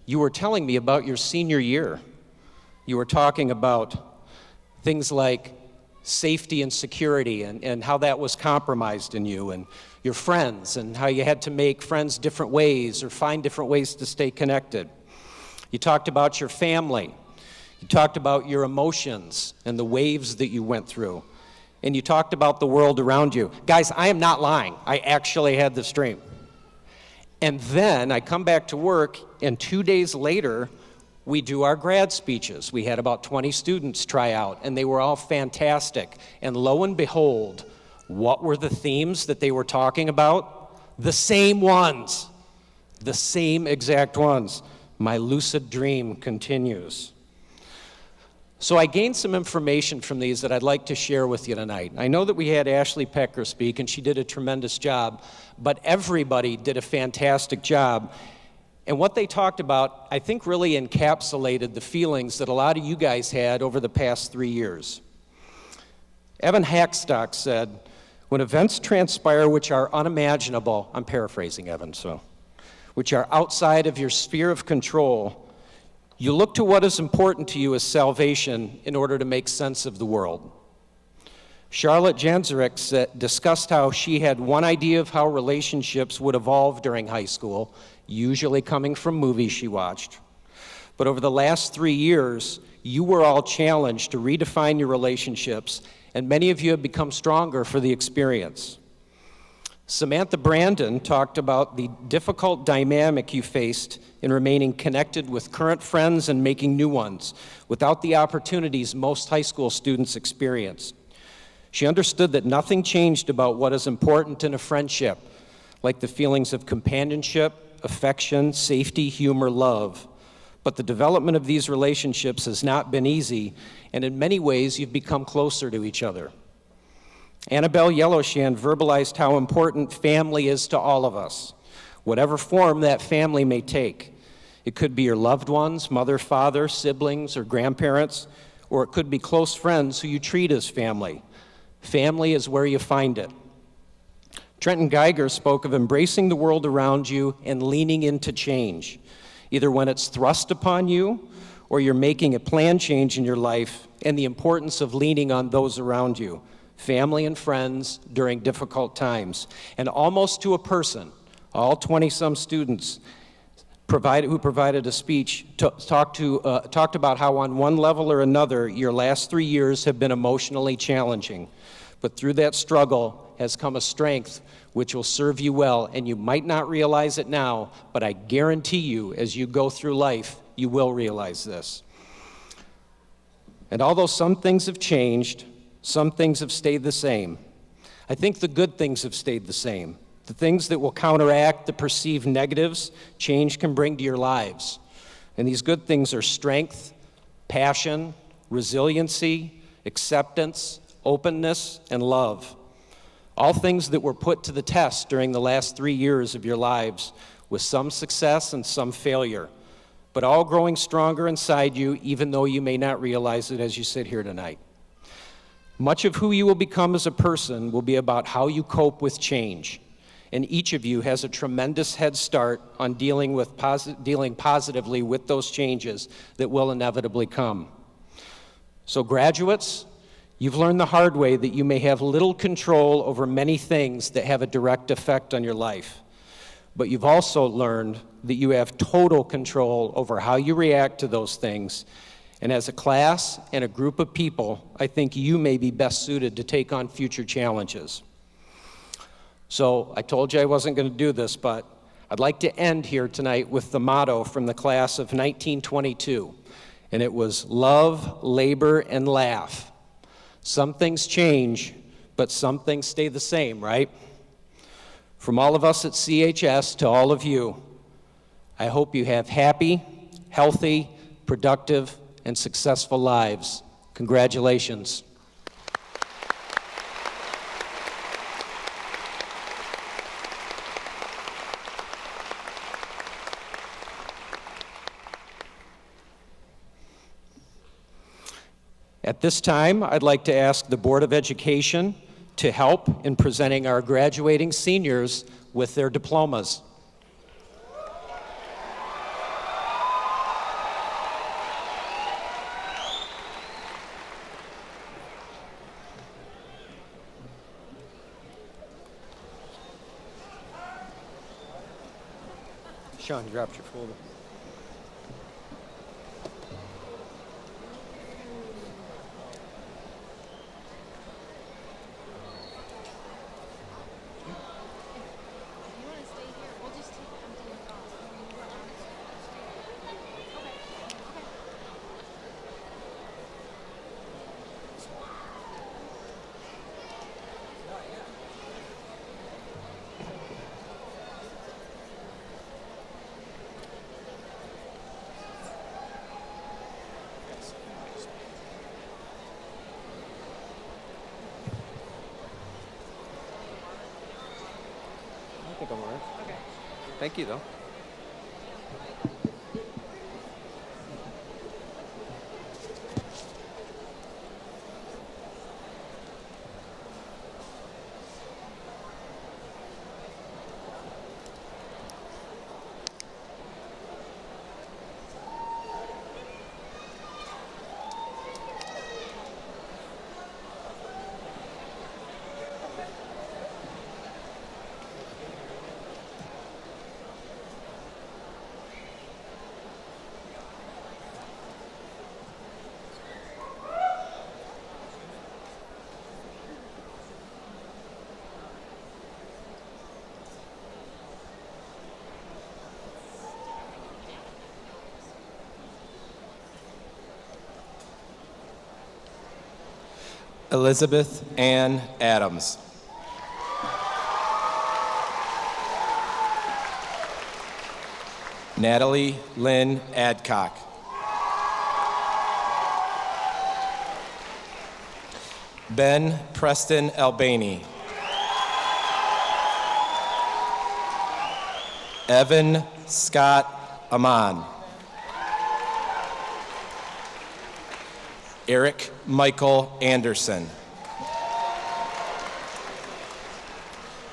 you were telling me about your senior year. You were talking about things like safety and security and how that was compromised in you, and your friends, and how you had to make friends different ways or find different ways to stay connected. You talked about your family. You talked about your emotions and the waves that you went through. And you talked about the world around you. Guys, I am not lying. I actually had this dream. And then I come back to work, and 2 days later, we do our grad speeches. We had about 20 students try out, and they were all fantastic. And lo and behold, what were the themes that they were talking about? The same ones. The same exact ones. My lucid dream continues. So I gained some information from these that I'd like to share with you tonight. I know that we had Ashley Pecker speak, and she did a tremendous job, but everybody did a fantastic job. And what they talked about, I think, really encapsulated the feelings that a lot of you guys had over the past 3 years. Evan Hackstock said, "When events transpire which are unimaginable," I'm paraphrasing Evan, which are outside of your sphere of control, you look to what is important to you as salvation in order to make sense of the world. Charlotte Janzarek discussed how she had one idea of how relationships would evolve during high school, usually coming from movies she watched. But over the last 3 years, you were all challenged to redefine your relationships, and many of you have become stronger for the experience. Samantha Brandon talked about the difficult dynamic you faced in remaining connected with current friends and making new ones without the opportunities most high school students experience. She understood that nothing changed about what is important in a friendship, like the feelings of companionship, affection, safety, humor, love. But the development of these relationships has not been easy, and in many ways you've become closer to each other. Annabelle Yellowshan verbalized how important family is to all of us, whatever form that family may take. It could be your loved ones, mother, father, siblings, or grandparents, or it could be close friends who you treat as family. Family is where you find it. Trenton Geiger spoke of embracing the world around you and leaning into change, either when it's thrust upon you or you're making a planned change in your life, and the importance of leaning on those around you, family and friends during difficult times. And almost to a person, all 20-some students who provided a speech talked about how on one level or another your last 3 years have been emotionally challenging. But through that struggle has come a strength which will serve you well, and you might not realize it now, but I guarantee you as you go through life, you will realize this. And although some things have changed, some things have stayed the same. I think the good things have stayed the same. The things that will counteract the perceived negatives change can bring to your lives. And these good things are strength, passion, resiliency, acceptance, openness, and love. All things that were put to the test during the last 3 years of your lives, with some success and some failure, but all growing stronger inside you, even though you may not realize it as you sit here tonight. Much of who you will become as a person will be about how you cope with change, and each of you has a tremendous head start on dealing positively with those changes that will inevitably come. So graduates, you've learned the hard way that you may have little control over many things that have a direct effect on your life, but you've also learned that you have total control over how you react to those things. And as a class and a group of people, I think you may be best suited to take on future challenges. So I told you I wasn't going to do this, but I'd like to end here tonight with the motto from the class of 1922. And it was love, labor, and laugh. Some things change, but some things stay the same, right? From all of us at CHS to all of you, I hope you have happy, healthy, productive, and successful lives. Congratulations. At this time, I'd like to ask the Board of Education to help in presenting our graduating seniors with their diplomas. Sean, you dropped your folder. I think I'm all right. Okay. Thank you, though. Elizabeth Ann Adams. Natalie Lynn Adcock. Ben Preston Albany. Evan Scott Amon. Eric Michael Anderson.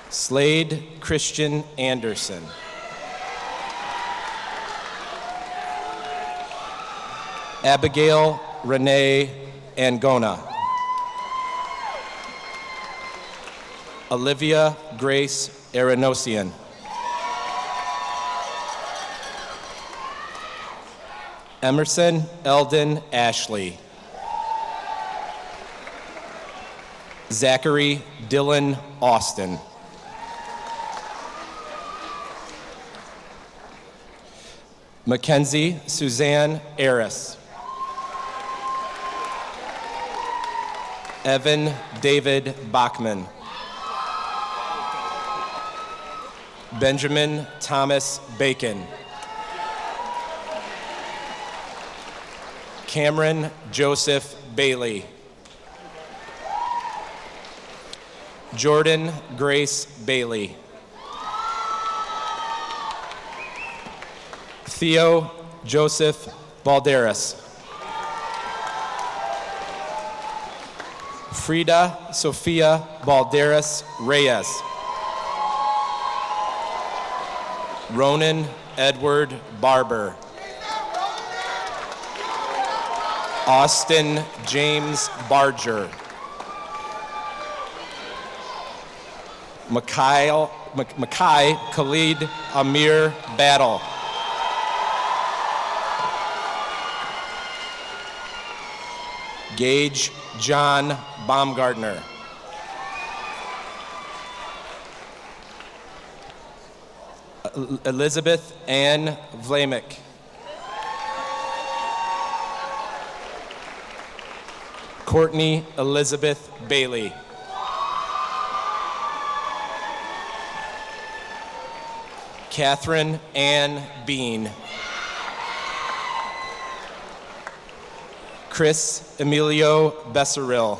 Slade Christian Anderson. Abigail Renee Angona. Olivia Grace Aranosian. Emerson Eldon Ashley. Zachary Dylan Austin. Mackenzie Suzanne Aris. Evan David Bachman. Benjamin Thomas Bacon. Cameron Joseph Bailey. Jordan Grace Bailey. Theo Joseph Balderas. Frida Sofia Balderas Reyes. Ronan Edward Barber. Austin James Barger. Makai Khalid Amir Battle. Gage John Baumgartner. Elizabeth Ann Vlamick. Courtney Elizabeth Bailey. Catherine Ann Bean. Chris Emilio Besseril.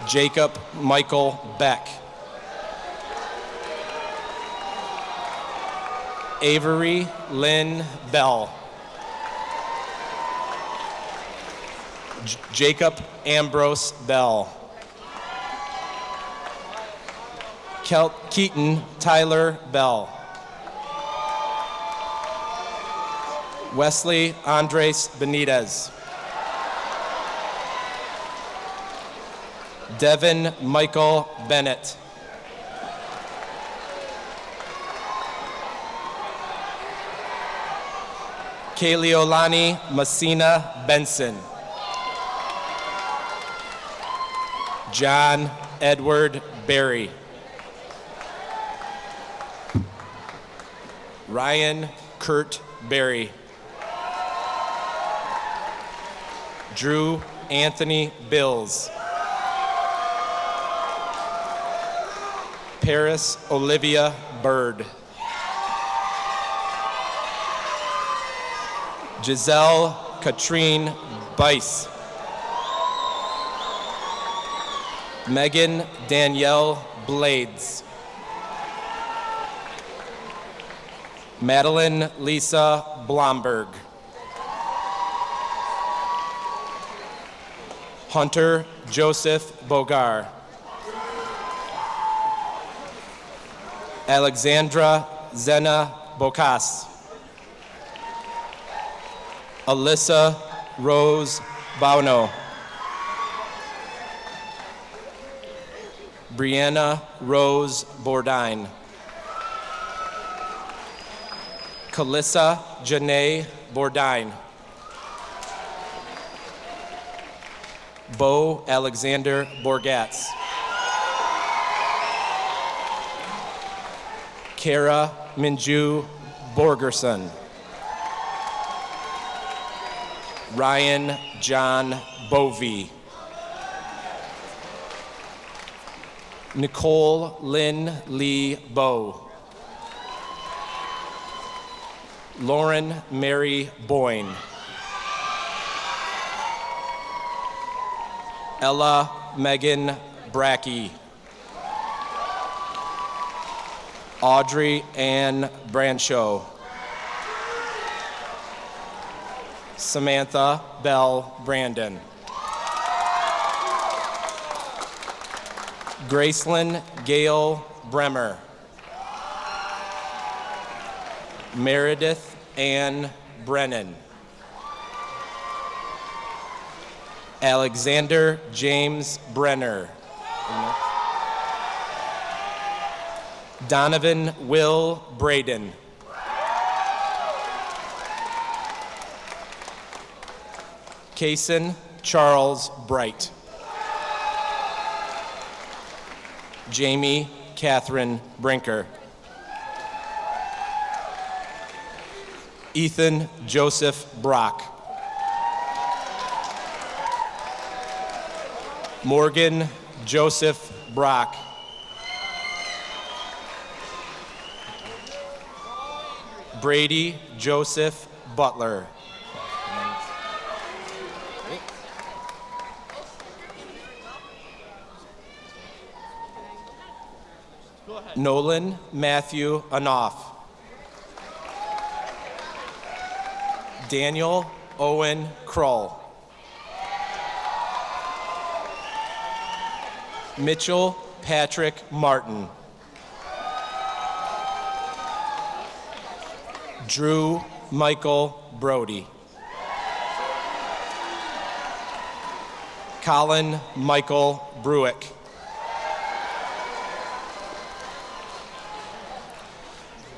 Jacob Michael Beck. Avery Lynn Bell. Jacob Ambrose Bell. Keaton Tyler Bell. Wesley Andres Benitez. Devin Michael Bennett. Kaleolani Messina Benson. John Edward Berry. Ryan Kurt Berry. Drew Anthony Bills. Paris Olivia Bird. Giselle Katrine Bice. Megan Danielle Blades. Madeline Lisa Blomberg. Hunter Joseph Bogar. Alexandra Zena Bocas. Alyssa Rose Bauno. Brianna Rose Bourdine. Calissa Janae Bourdine. Bo Alexander Borgatz. Kara Minju Borgerson. Ryan John Bovey. Nicole Lynn Lee Bowe. Lauren Mary Boyne. Ella Megan Brackey. Audrey Ann Brancho. Samantha Bell Brandon. Gracelyn Gail Bremer. Meredith Ann Brennan. Alexander James Brenner. Donovan Will Braden. Kaysen Charles Bright. Jamie Catherine Brinker. Ethan Joseph Brock. Morgan Joseph Brock. Brady Joseph Butler. Nolan Matthew Anoff. Daniel Owen Kroll. Mitchell Patrick Martin. Drew Michael Brody. Colin Michael Bruick.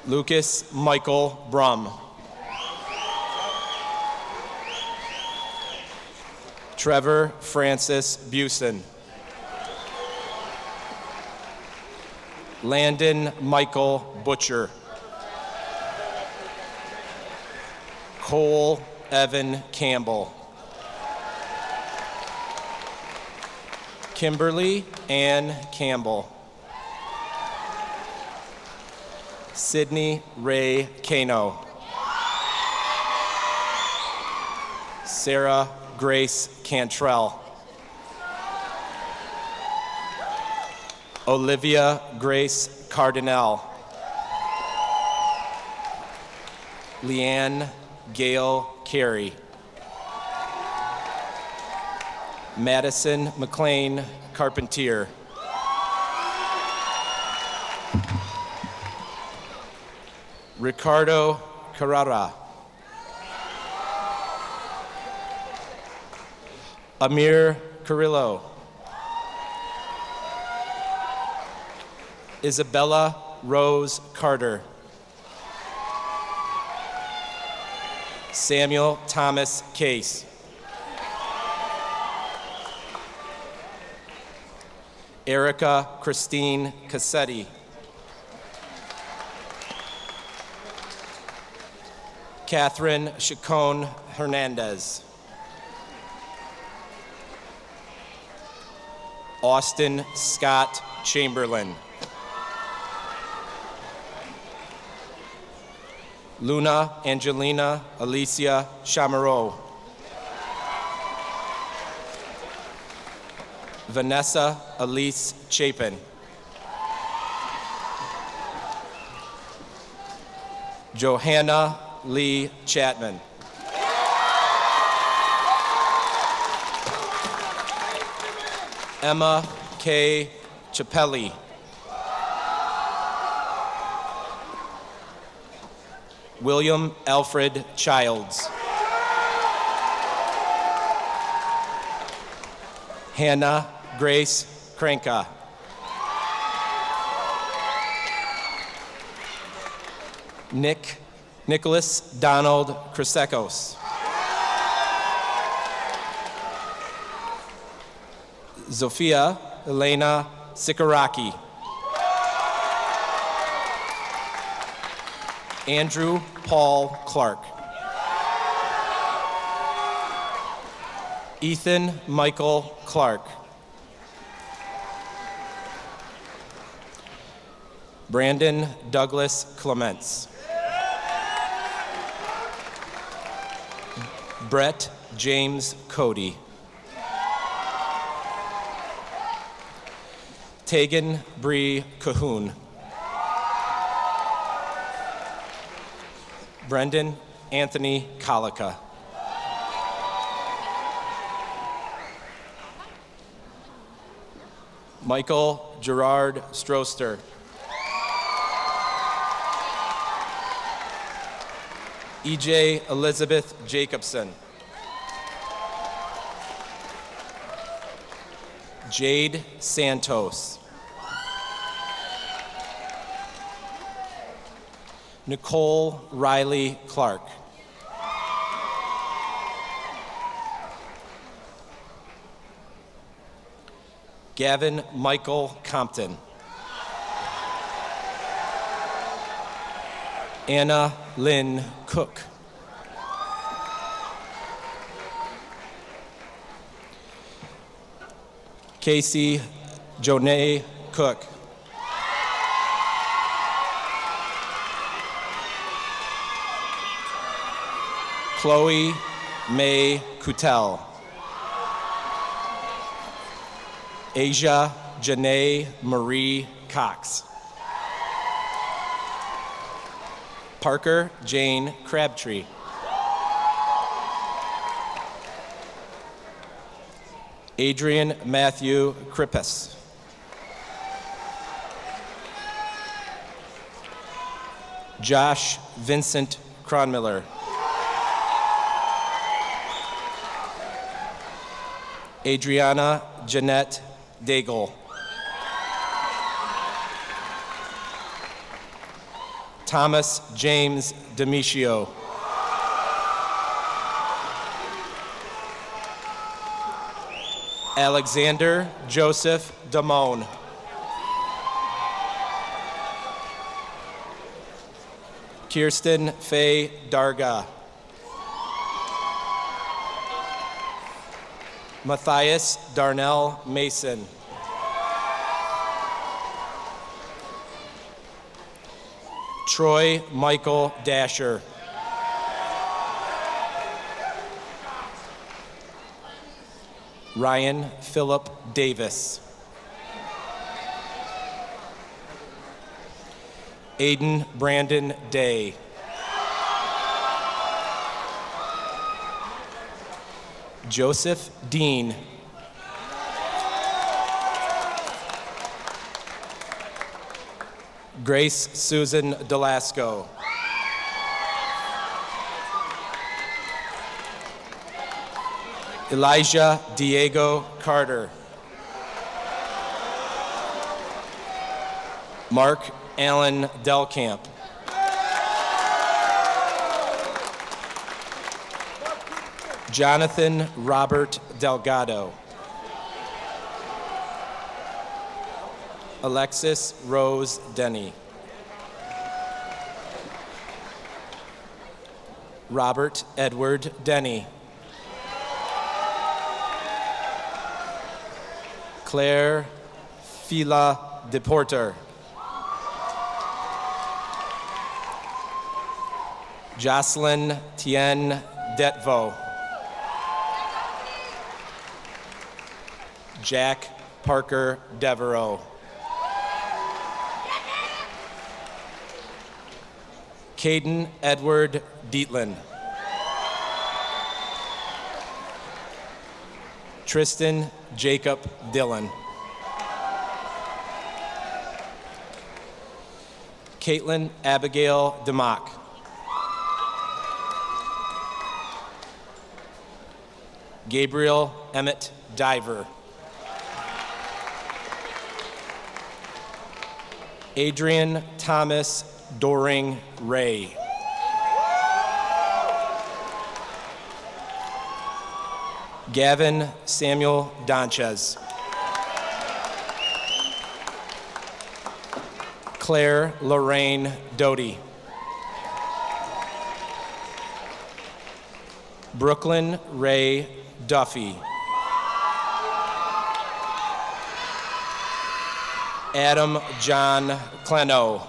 Lucas Michael Brum. Trevor Francis Busen. Landon Michael Butcher. Cole Evan Campbell. Kimberly Ann Campbell. Sydney Ray Kano. Sarah Grace Cantrell. Olivia Grace Cardinal. Leanne Gail Carey. Madison McLean Carpentier. Ricardo Carrara. Amir Carrillo. Isabella Rose Carter. Samuel Thomas Case. Erica Christine Cassetti. Catherine Chacon Hernandez. Austin Scott Chamberlain. Luna Angelina Alicia Chamarro. Vanessa Elise Chapin. Johanna Lee Chapman. Emma K. Chappelli. William Alfred Childs. Hannah Grace Kranka. Nicholas Donald Chrysekos. Zofia Elena Sikaraki. Andrew Paul Clark. Ethan Michael Clark. Brandon Douglas Clements. Brett James Cody. Tegan Bree Cahoon. Brendan Anthony Colica. Michael Gerard Stroster. EJ Elizabeth Jacobson. Jade Santos. Nicole Riley Clark. Gavin Michael Compton. Anna Lynn Cook. Casey Jonay Cook. Chloe May Kutel. Asia Janae Marie Cox. Parker Jane Crabtree. Adrian Matthew Krippus. Josh Vincent Cronmiller. Adriana Jeanette Daigle. Thomas James Demitio. Alexander Joseph Damone. Kirsten Faye Darga. Matthias Darnell Mason. Troy Michael Dasher. Ryan Philip Davis. Aiden Brandon Day. Joseph Dean. Grace Susan Delasco. Elijah Diego Carter. Mark Allen Delcamp. Jonathan Robert Delgado. Alexis Rose Denny. Robert Edward Denny. Claire Fila DePorter. Jocelyn Tien Detvo. Jack Parker Devereaux. Caden Edward Dietlin. Tristan Jacob Dillon. Caitlin Abigail DeMock. Gabriel Emmett Diver. Adrian Thomas Doring Ray. Gavin Samuel Donchez. Claire Lorraine Doty. Brooklyn Ray Duffy. Adam John Cleno.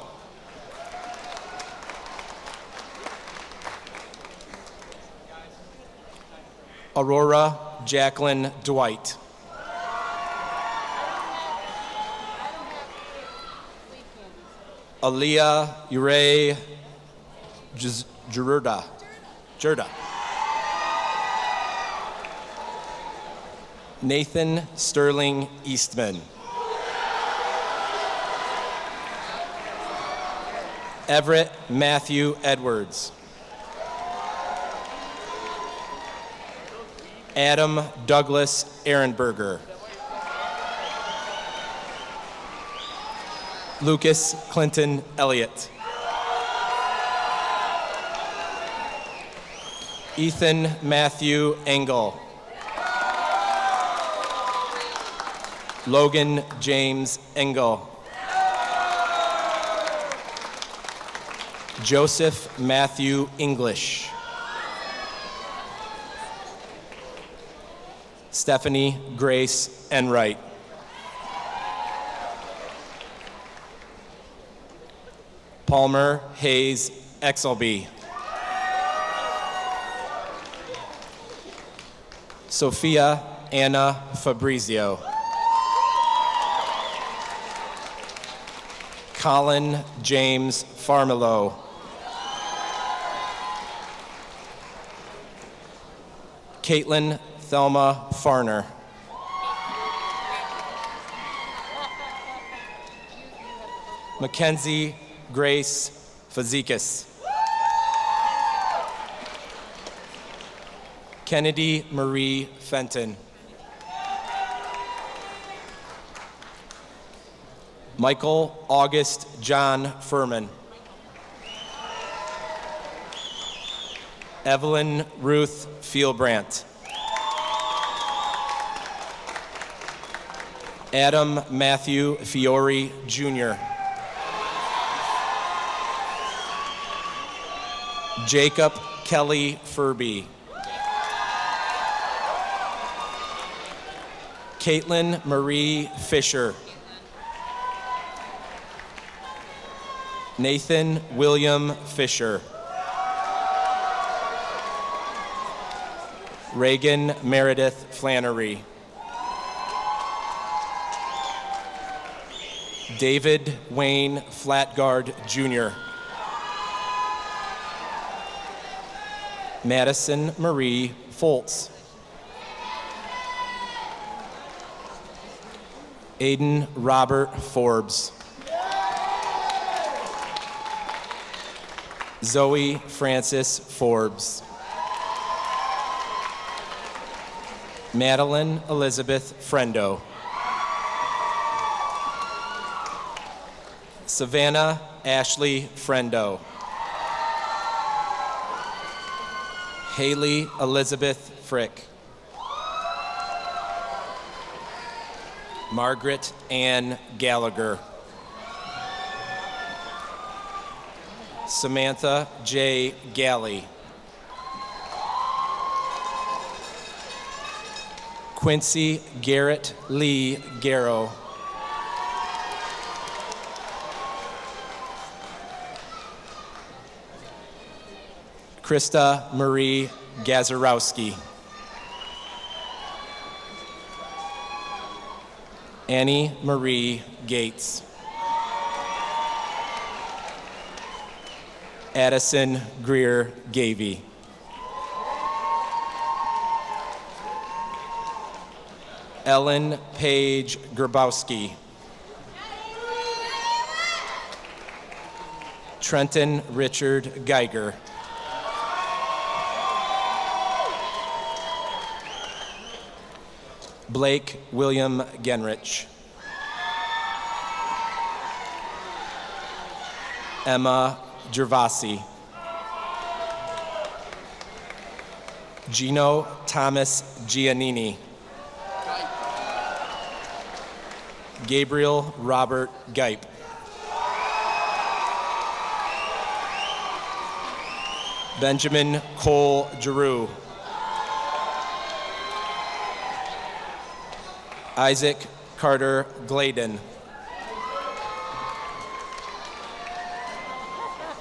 Aurora Jacqueline Dwight. Aaliyah Ure Jurda. Nathan Sterling Eastman. Everett Matthew Edwards. Adam Douglas Ehrenberger. Lucas Clinton Elliott. Ethan Matthew Engel. Logan James Engel. Joseph Matthew English. Stephanie Grace Enright. Palmer Hayes Exelby. Sophia Anna Fabrizio. Colin James Farmelo. Caitlin Thelma Farner. Mackenzie Grace Fazekas. Kennedy Marie Fenton. Michael August John Furman. Evelyn Ruth Fieldbrandt. Adam Matthew Fiore Jr. Jacob Kelly Furby. Caitlin Marie Fisher. Nathan William Fisher. Reagan Meredith Flannery. David Wayne Flatguard Jr. Madison Marie Foltz. Aiden Robert Forbes. Zoe Francis Forbes. Madeline Elizabeth Frendo. Savannah Ashley Frendo. Haley Elizabeth Frick. Margaret Ann Gallagher. Samantha J. Galley. Quincy Garrett Lee Garrow. Krista Marie Gazarowski. Annie Marie Gates. Addison Greer Gavey. Ellen Page Grabowski. Trenton Richard Geiger. Blake William Genrich. Emma Gervasi. Gino Thomas Giannini. Gabriel Robert Geip. Benjamin Cole Giroux. Isaac Carter Gladen.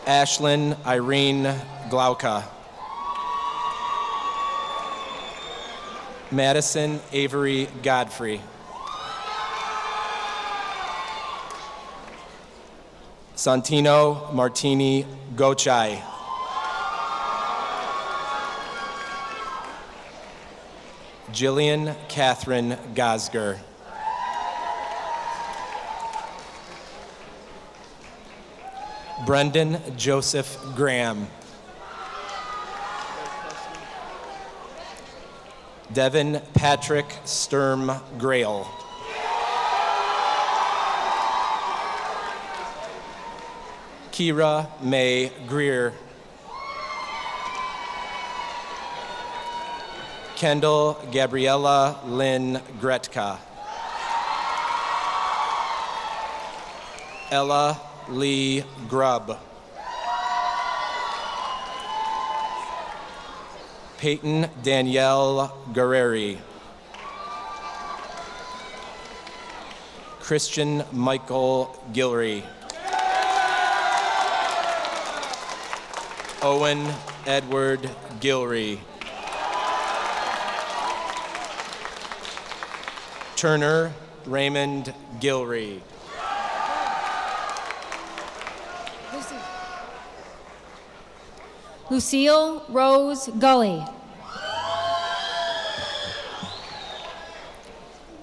Ashlyn Irene Glauca. Madison Avery Godfrey. Santino Martini Gochai. Jillian Catherine Gosger. Brendan Joseph Graham. Devin Patrick Sturm Grail. Kira May Greer. Kendall Gabriella Lynn Gretka. Ella Lee Grubb. Peyton Danielle Guerreri. Christian Michael Gilry. Owen Edward Gilry. Turner Raymond Gilry. Lucille Rose Gully.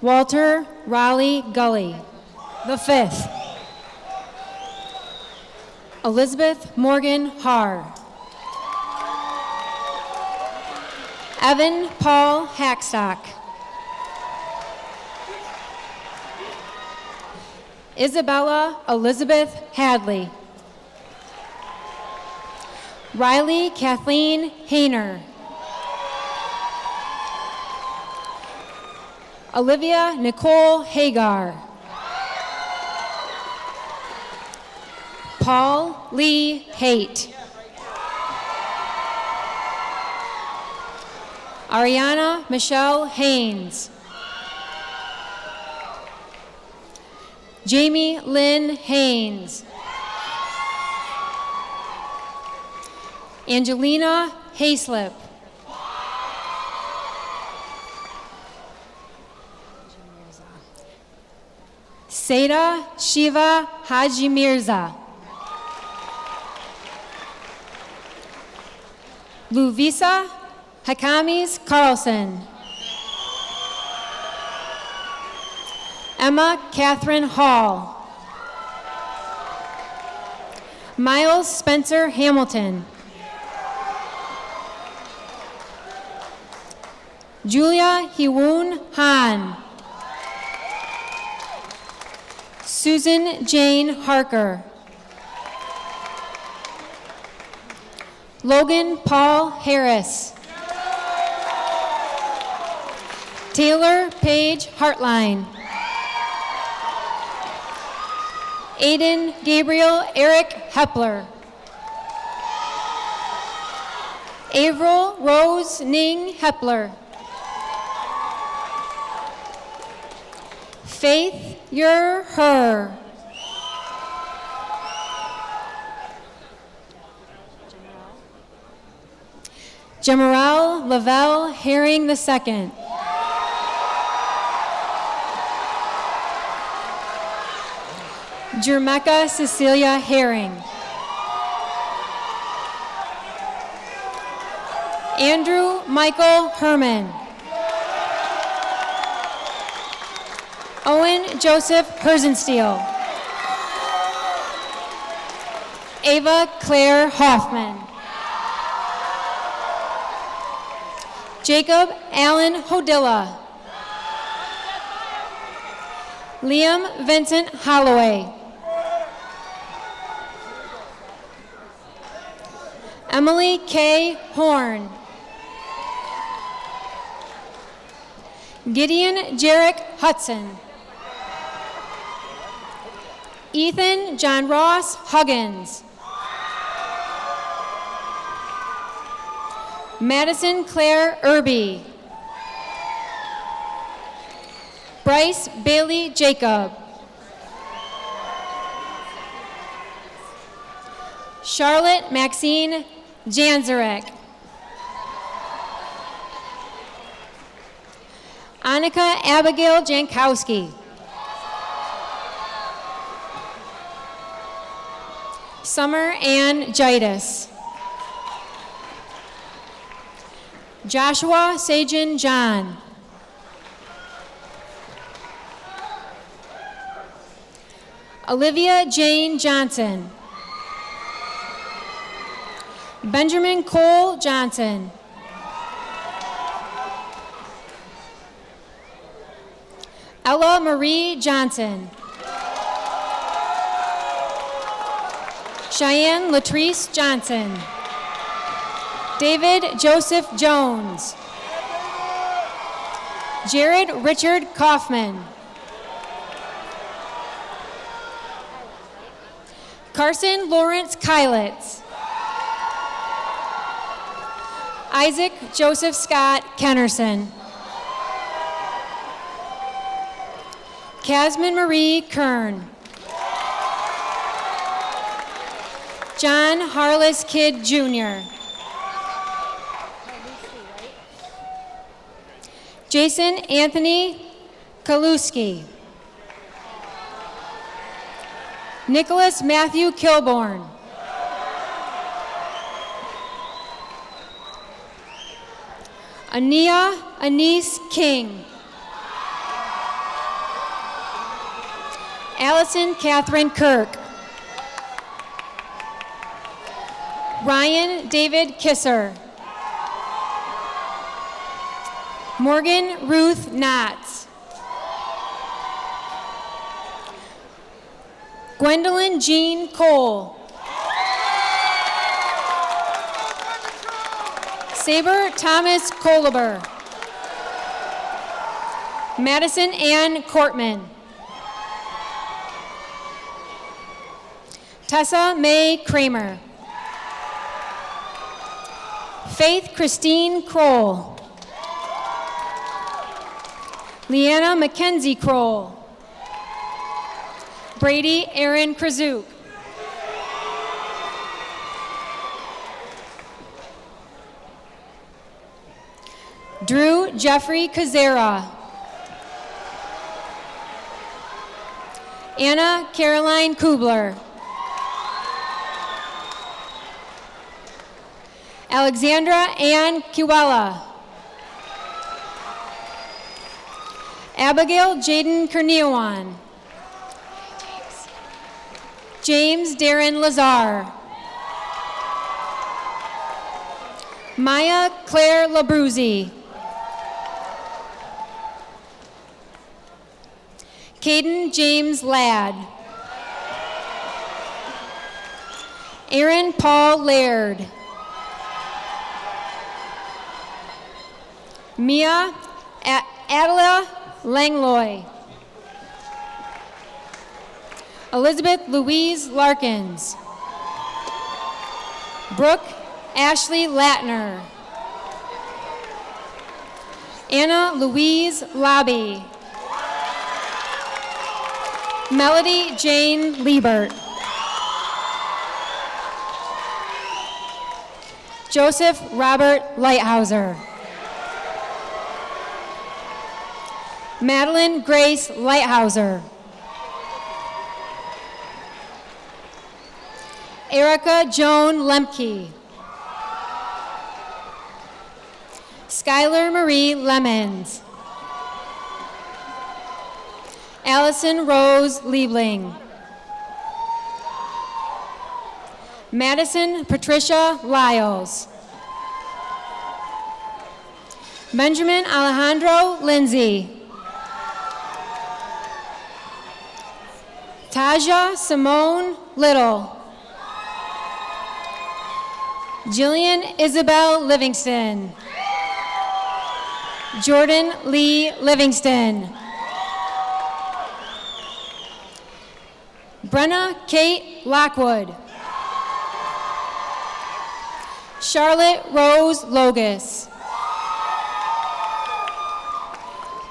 Walter Raleigh Gully, the fifth. Elizabeth Morgan Haar. Evan Paul Hackstock. Isabella Elizabeth Hadley. Riley Kathleen Hayner. Olivia Nicole Hagar. Paul Lee Haight. Ariana Michelle Haynes. Jamie Lynn Haynes. Angelina Hayslip. Seda Shiva Haji Mirza. Luvisa Hakamis Carlson. Emma Catherine Hall. Miles Spencer Hamilton. Julia Hiwoon Han. Susan Jane Harker. Logan Paul Harris. Taylor Paige Hartline. Aiden Gabriel Eric Hepler. Avril Rose Ning Hepler. Faith Yer Her. Jamaral Lavelle Herring II. Jermeka Cecilia Herring. Andrew Michael Herman. Owen Joseph Herzensteel. Ava Claire Hoffman. Jacob Allen Hodilla. Liam Vincent Holloway. Emily K. Horn. Gideon Jarek Hudson. Ethan John Ross Huggins. Madison Claire Irby. Bryce Bailey Jacob. Charlotte Maxine Janzarek. Annika Abigail Jankowski. Summer Ann Jitis. Joshua Sajin John. Olivia Jane Johnson. Benjamin Cole Johnson. Ella Marie Johnson. Cheyenne Latrice Johnson. David Joseph Jones. Jared Richard Kaufman. Carson Lawrence Kylitz. Isaac Joseph Scott Kennerson. Casmin Marie Kern. John Harless Kidd Jr. Jason Anthony Kaluski. Nicholas Matthew Kilborn. Ania Anise King. Allison Catherine Kirk. Ryan David Kisser. Morgan Ruth Knotts. Gwendolyn Jean Cole. Saber Thomas Kolaber. Madison Ann Cortman. Tessa Mae Kramer. Faith Christine Kroll. Leanna Mackenzie Kroll. Brady Aaron Krazuk. Drew Jeffrey Kazera. Anna Caroline Kubler. Alexandra Ann Kiwella. Abigail Jaden Kernewan. James Darren Lazar. Maya Claire Labruzzi. Caden James Ladd. Aaron Paul Laird. Mia Adela Langloy. Elizabeth Louise Larkins. Brooke Ashley Latner. Anna Louise Lobby. Melody Jane Liebert. Joseph Robert Lighthouser. Madeline Grace Lighthouser. Erica Joan Lemke. Skylar Marie Lemons. Allison Rose Liebling. Madison Patricia Lyles. Benjamin Alejandro Lindsay. Taja Simone Little. Jillian Isabel Livingston. Jordan Lee Livingston. Brenna Kate Lockwood. Charlotte Rose Logus.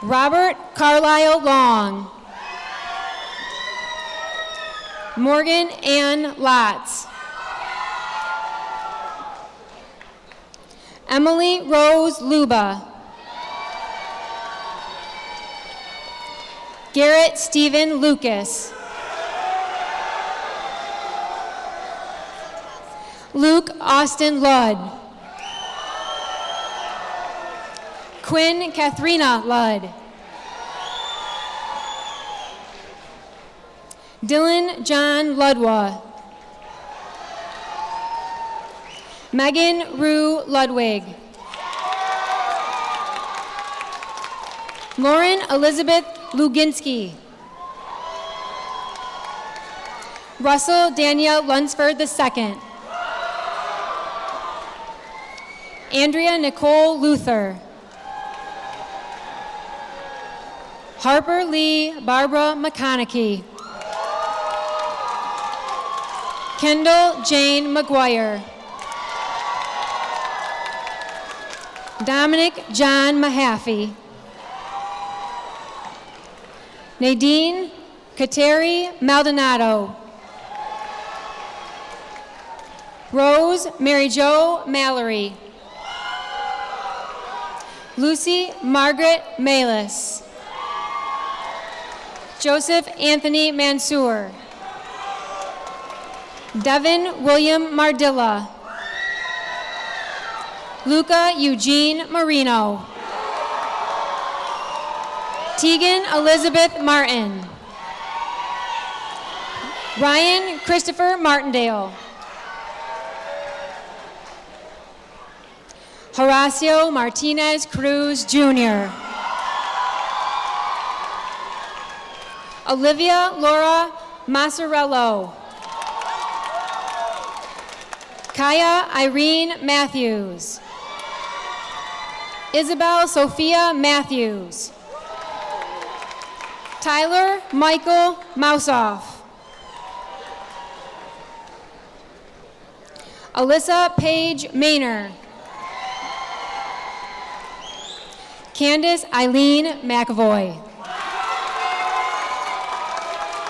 Robert Carlisle Long. Morgan Ann Lotz. Emily Rose Luba. Garrett Stephen Lucas. Luke Austin Ludd. Quinn Katharina Ludd. Dylan John Ludwa. Megan Rue Ludwig. Lauren Elizabeth Luginski. Russell Daniel Lunsford II. Andrea Nicole Luther. Harper Lee Barbara McConaughey. Kendall Jane McGuire. Dominic John Mahaffey. Nadine Kateri Maldonado. Rose Mary Jo Mallory. Lucy Margaret Malis. Joseph Anthony Mansour. Devin William Mardilla. Luca Eugene Marino. Tegan Elizabeth Martin. Ryan Christopher Martindale. Horacio Martinez Cruz Jr. Olivia Laura Massarello. Kaya Irene Matthews. Isabel Sophia Matthews. Tyler Michael Mousoff. Alyssa Paige Maynor. Candace Eileen McAvoy.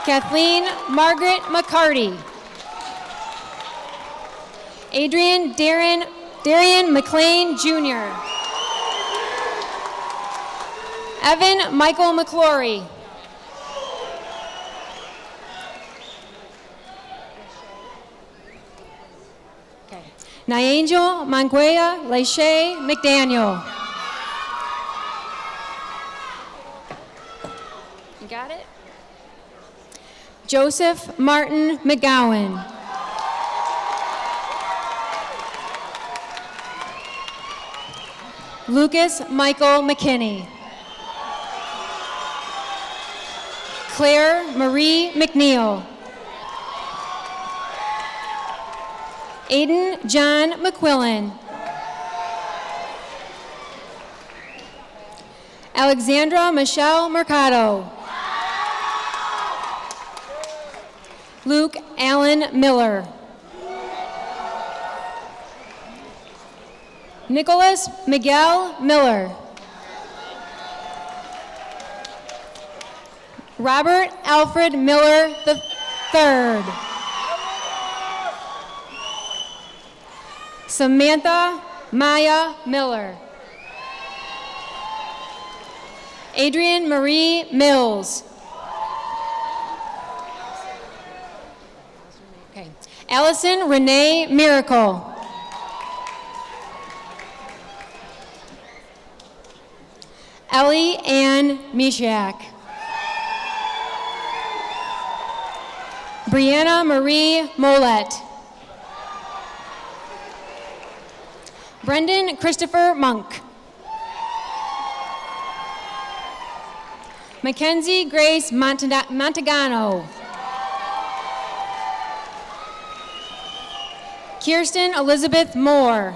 Kathleen Margaret McCarty. Adrian Darian McLean Jr. Evan Michael McClory. Nyangel Manguea Leche McDaniel. You got it? Joseph Martin McGowan. Lucas Michael McKinney. Claire Marie McNeil. Aiden John McQuillan. Alexandra Michelle Mercado. Luke Allen Miller. Nicholas Miguel Miller. Robert Alfred Miller III. Samantha Maya Miller. Adrian Marie Mills. Okay. Allison Renee Miracle. Ellie Ann Mishak. Brianna Marie Mollett. Brendan Christopher Monk. Mackenzie Grace Montagano. Kirsten Elizabeth Moore.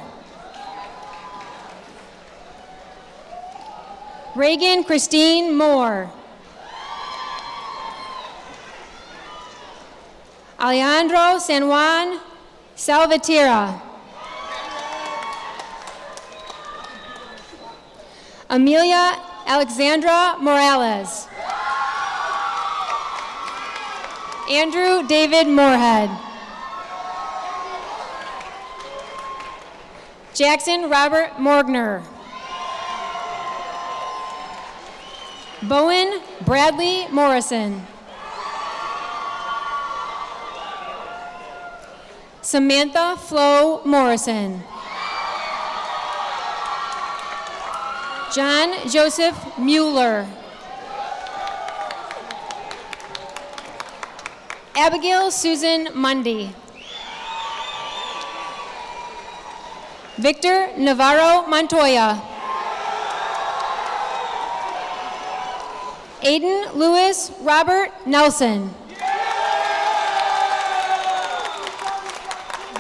Reagan Christine Moore. Alejandro San Juan Salvatierra. Amelia Alexandra Morales. Andrew David Moorhead. Jackson Robert Morgner. Bowen Bradley Morrison. Samantha Flo Morrison. John Joseph Mueller. Abigail Susan Mundy. Victor Navarro Montoya. Aiden Lewis Robert Nelson.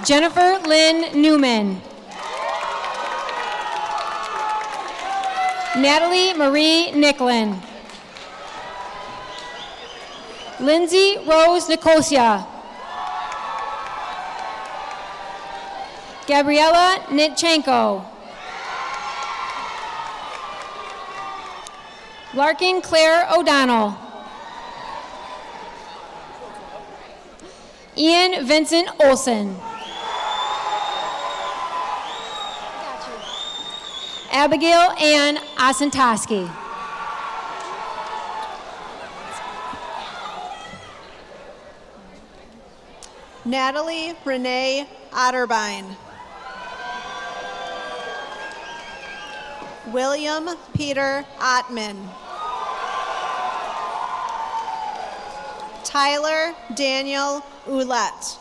Jennifer Lynn Newman. Natalie Marie Nicklin. Lindsay Rose Nicosia. Gabriella Nitchenko. Larkin Claire O'Donnell. Ian Vincent Olson. Abigail Ann Osentoski. Natalie Renee Otterbein. William Peter Ottman. Tyler Daniel Ouellette.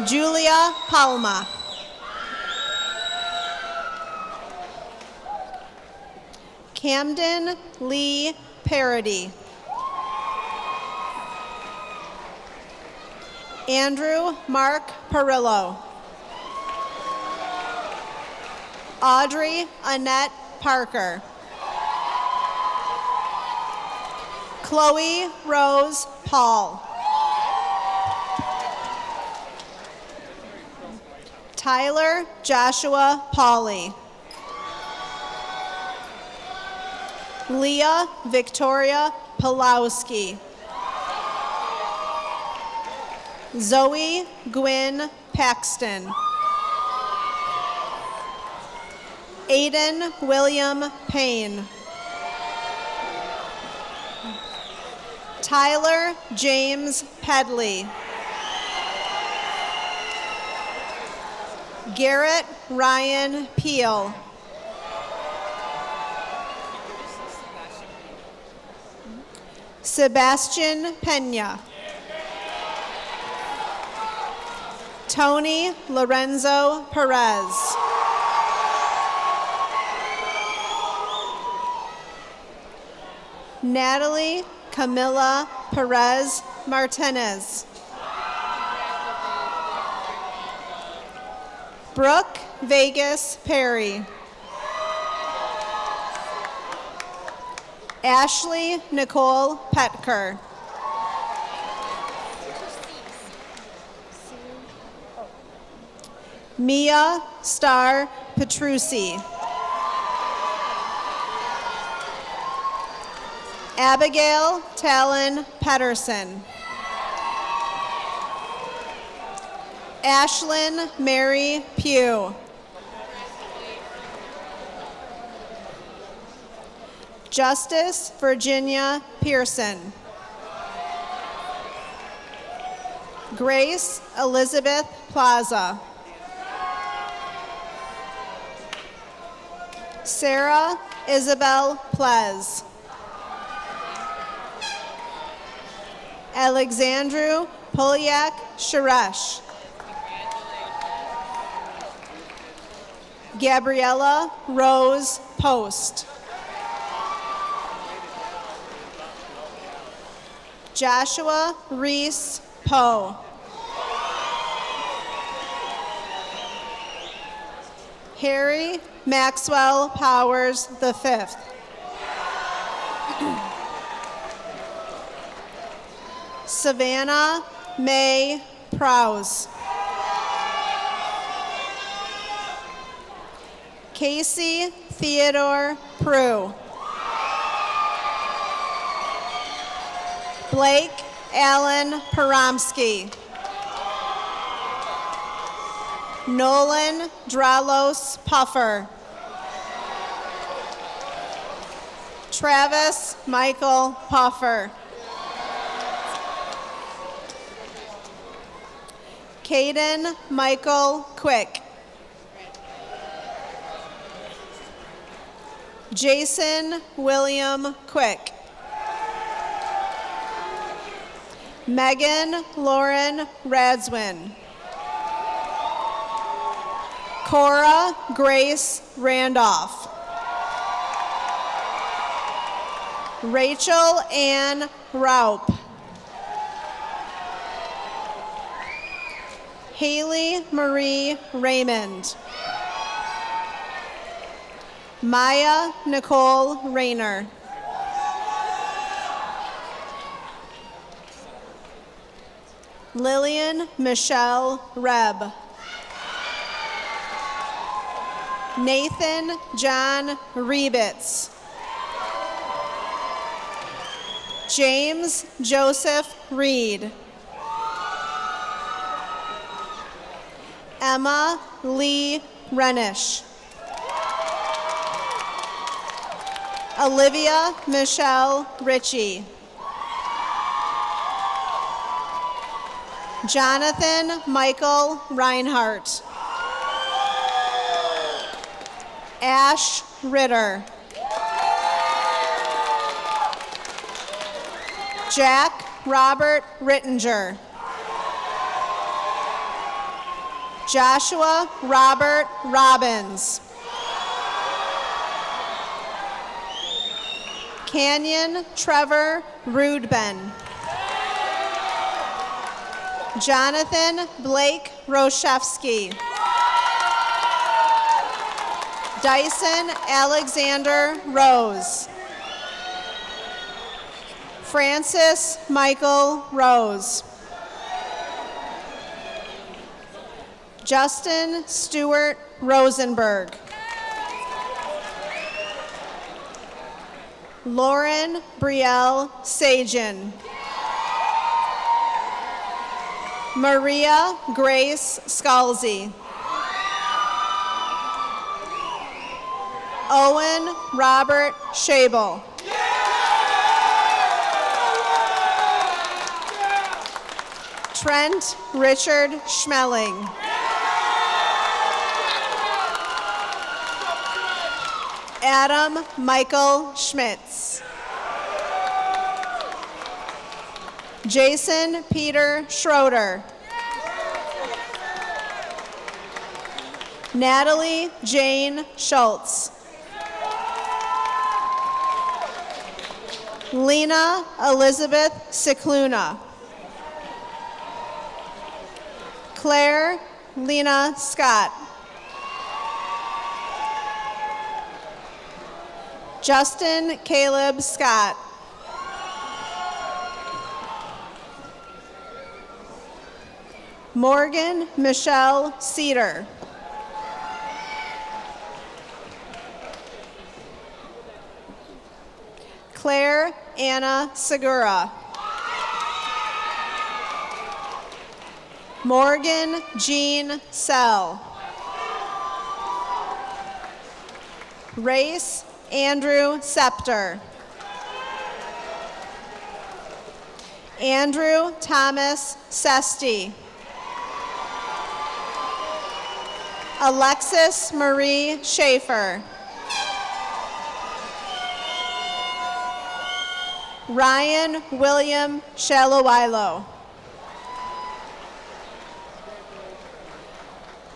Julia Palma. Camden Lee Parody. Andrew Mark Perillo. Audrey Annette Parker. Chloe Rose Paul. Tyler Joshua Pauley. Leah Victoria Pulowski. Zoe Gwynn Paxton. Aiden William Payne. Tyler James Pedley. Garrett Ryan Peel. Sebastian Pena. Tony Lorenzo Perez. Natalie Camilla Perez Martinez. Brooke Vegas Perry. Ashley Nicole Petker. Mia Star Petrucci. Abigail Talon Pedersen. Ashlyn Mary Pugh. Justice Virginia Pearson. Grace Elizabeth Plaza. Sarah Isabel Plez. Alexandru Polyak Sharesh. Gabriella Rose Post. Joshua Reese Poe. Harry Maxwell Powers V. Savannah May Prowse. Casey Theodore Prue. Blake Allen Poromsky. Nolan Dralos Puffer. Travis Michael Puffer. Caden Michael Quick. Jason William Quick. Megan Lauren Radswin. Cora Grace Randolph. Rachel Ann Raup. Haley Marie Raymond. Maya Nicole Rayner. Lillian Michelle Reb. Nathan John Rebitz. James Joseph Reed. Emma Lee Renish. Olivia Michelle Ritchie. Jonathan Michael Reinhardt. Ash Ritter. Jack Robert Rittinger. Joshua Robert Robbins. Canyon Trevor Rudben. Jonathan Blake Roshevsky. Dyson Alexander Rose. Francis Michael Rose. Justin Stewart Rosenberg. Lauren Brielle Sajan. Maria Grace Scalzi. Owen Robert Schabel. Trent Richard Schmeling. Adam Michael Schmitz. Jason Peter Schroeder. Natalie Jane Schultz. Lena Elizabeth Cicluna. Claire Lena Scott. Justin Caleb Scott. Morgan Michelle Cedar. Claire Anna Segura. Morgan Jean Sell. Race Andrew Scepter. Andrew Thomas Sesti. Alexis Marie Schaefer. Ryan William Shalawilo.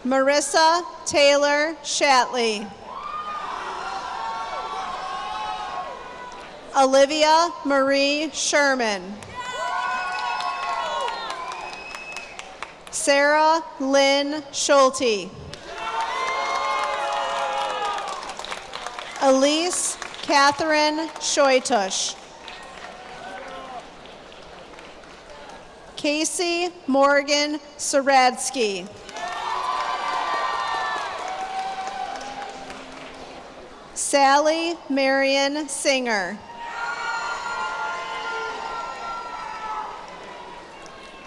Marissa Taylor Shatley. Olivia Marie Sherman. Sarah Lynn Schulte. Elise Catherine Shoitush. Casey Morgan Saradsky. Sally Marion Singer.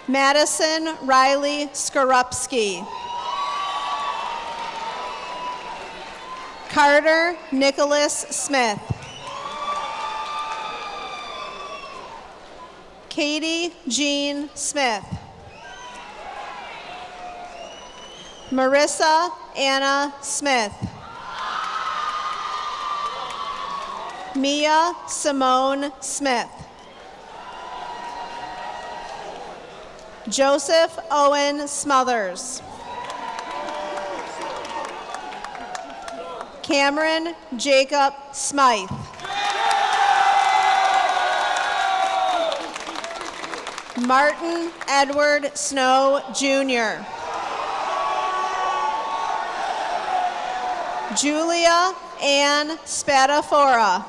Madison Riley Skorupski. Carter Nicholas Smith. Katie Jean Smith. Marissa Anna Smith. Mia Simone Smith. Joseph Owen Smothers. Cameron Jacob Smythe. Martin Edward Snow, Jr. Julia Ann Spadafora.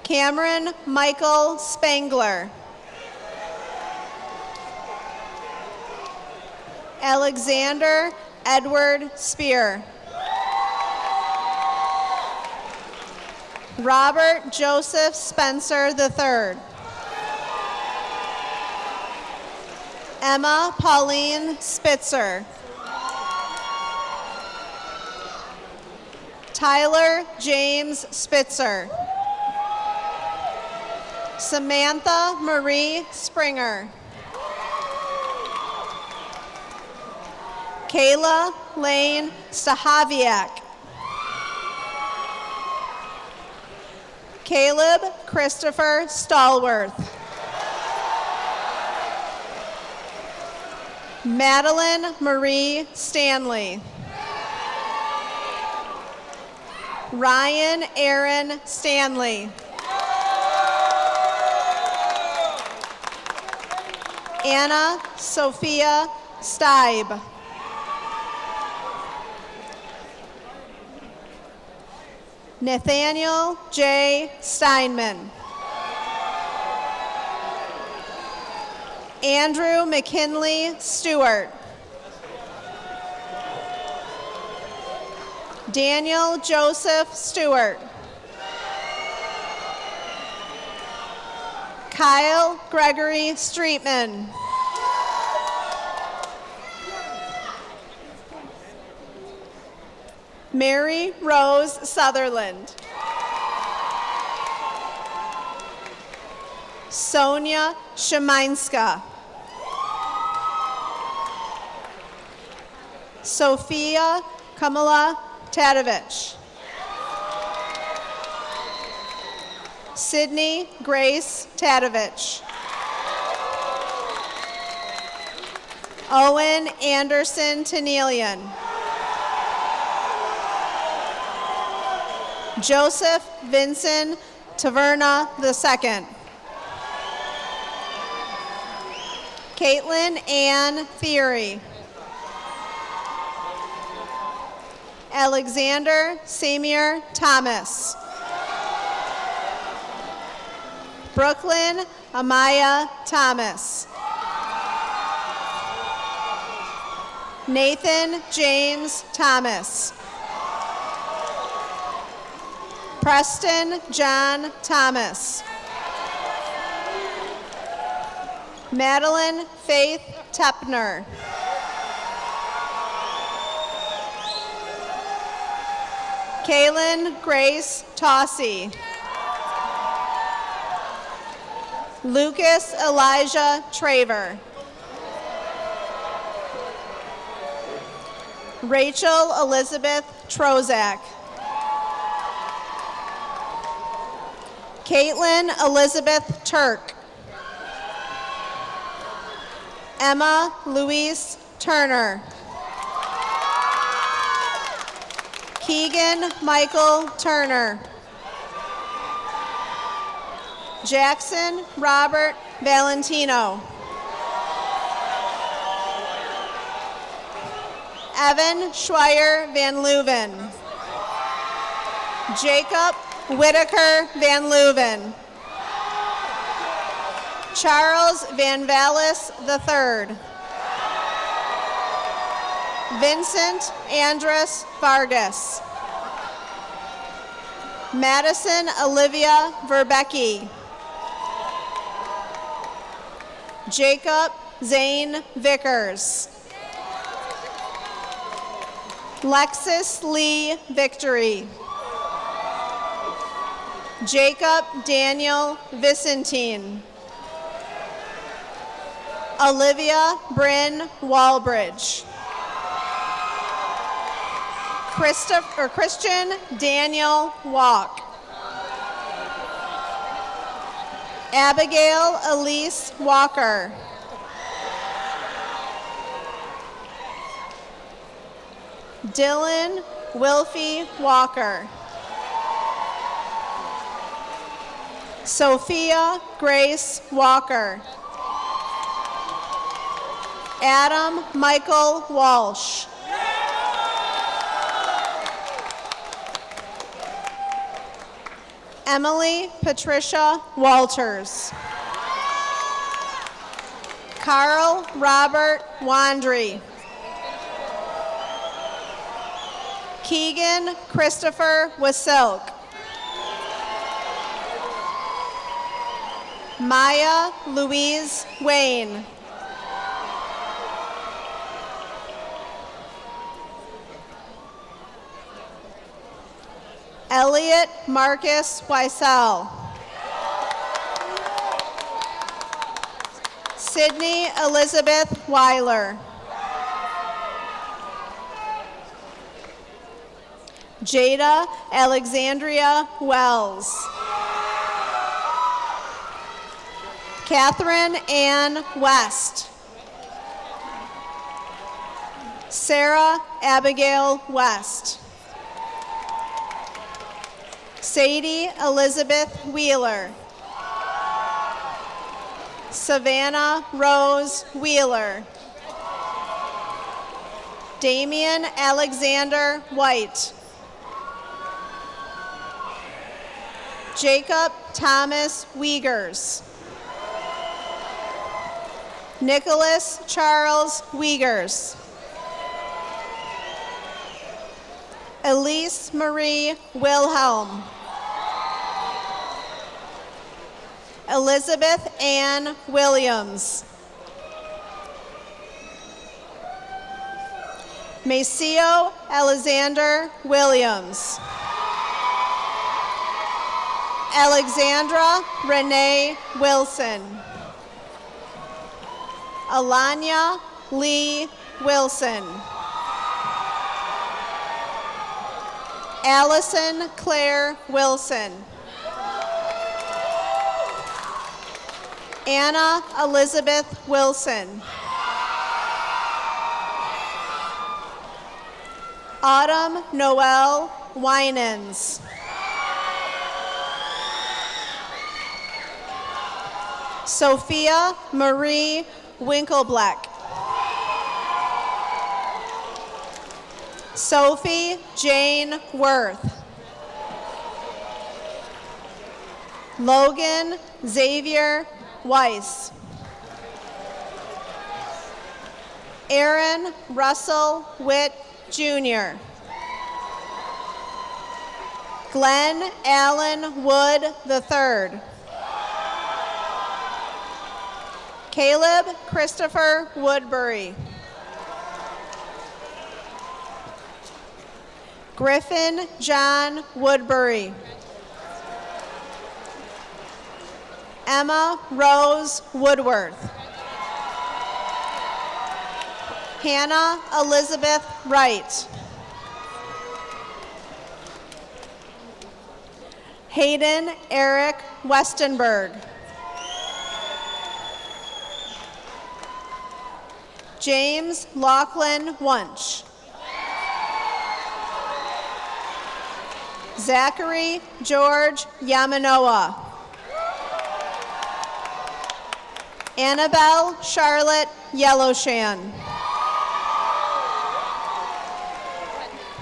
Cameron Michael Spangler. Alexander Edward Spear. Robert Joseph Spencer III. Emma Pauline Spitzer. Tyler James Spitzer. Samantha Marie Springer. Kayla Lane Stahaviak. Caleb Christopher Stallworth. Madeline Marie Stanley. Ryan Aaron Stanley. Anna Sophia Steib. Nathaniel J. Steinman. Andrew McKinley Stewart. Daniel Joseph Stewart. Kyle Gregory Streetman. Mary Rose Sutherland. Sonia Sheminska. Sophia Kamala Tadovich. Sydney Grace Tadovich. Owen Anderson Tanelian. Joseph Vincent Taverna II. Caitlin Ann Theory. Alexander Samir Thomas. Brooklyn Amaya Thomas. Nathan James Thomas. Preston John Thomas. Madeline Faith Tepner. Kaylin Grace Tossie. Lucas Elijah Traver. Rachel Elizabeth Trozak. Caitlin Elizabeth Turk. Emma Louise Turner. Keegan Michael Turner. Jackson Robert Valentino. Evan Schweier Van Leuven. Jacob Whitaker Van Leuven. Charles Van Vallis III. Vincent Andres Vargas. Madison Olivia Verbecki. Jacob Zane Vickers. Lexus Lee Victory. Jacob Daniel Vicentine. Olivia Bryn Walbridge. Christian Daniel Walk. Abigail Elise Walker. Dylan Wilfie Walker. Sophia Grace Walker. Adam Michael Walsh. Emily Patricia Walters. Carl Robert Wandry. Keegan Christopher Wasilk. Maya Louise Wayne. Elliot Marcus Weissel. Sydney Elizabeth Weiler. Jada Alexandria Wells. Catherine Ann West. Sarah Abigail West. Sadie Elizabeth Wheeler. Savannah Rose Wheeler. Damian Alexander White. Jacob Thomas Wiegers. Nicholas Charles Wiegers. Elise Marie Wilhelm. Elizabeth Ann Williams. Maceo Alexander Williams. Alexandra Renee Wilson. Alanya Lee Wilson. Allison Claire Wilson. Anna Elizabeth Wilson. Autumn Noel Winans. Sophia Marie Winkleblack. Sophie Jane Worth. Logan Xavier Weiss. Aaron Russell Witt Jr. Glenn Allen Wood III. Caleb Christopher Woodbury. Griffin John Woodbury. Emma Rose Woodworth. Hannah Elizabeth Wright. Hayden Eric Westenberg. James Lachlan Wunsch. Zachary George Yamanoa. Annabelle Charlotte Yellowshan.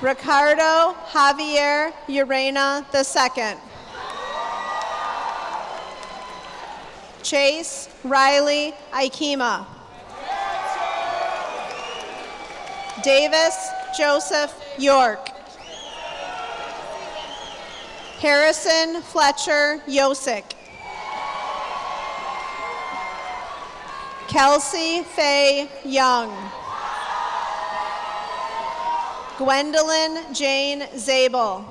Ricardo Javier Urena II. Chase Riley Ikema. Davis Joseph York. Harrison Fletcher Yosick. Kelsey Faye Young. Gwendolyn Jane Zabel.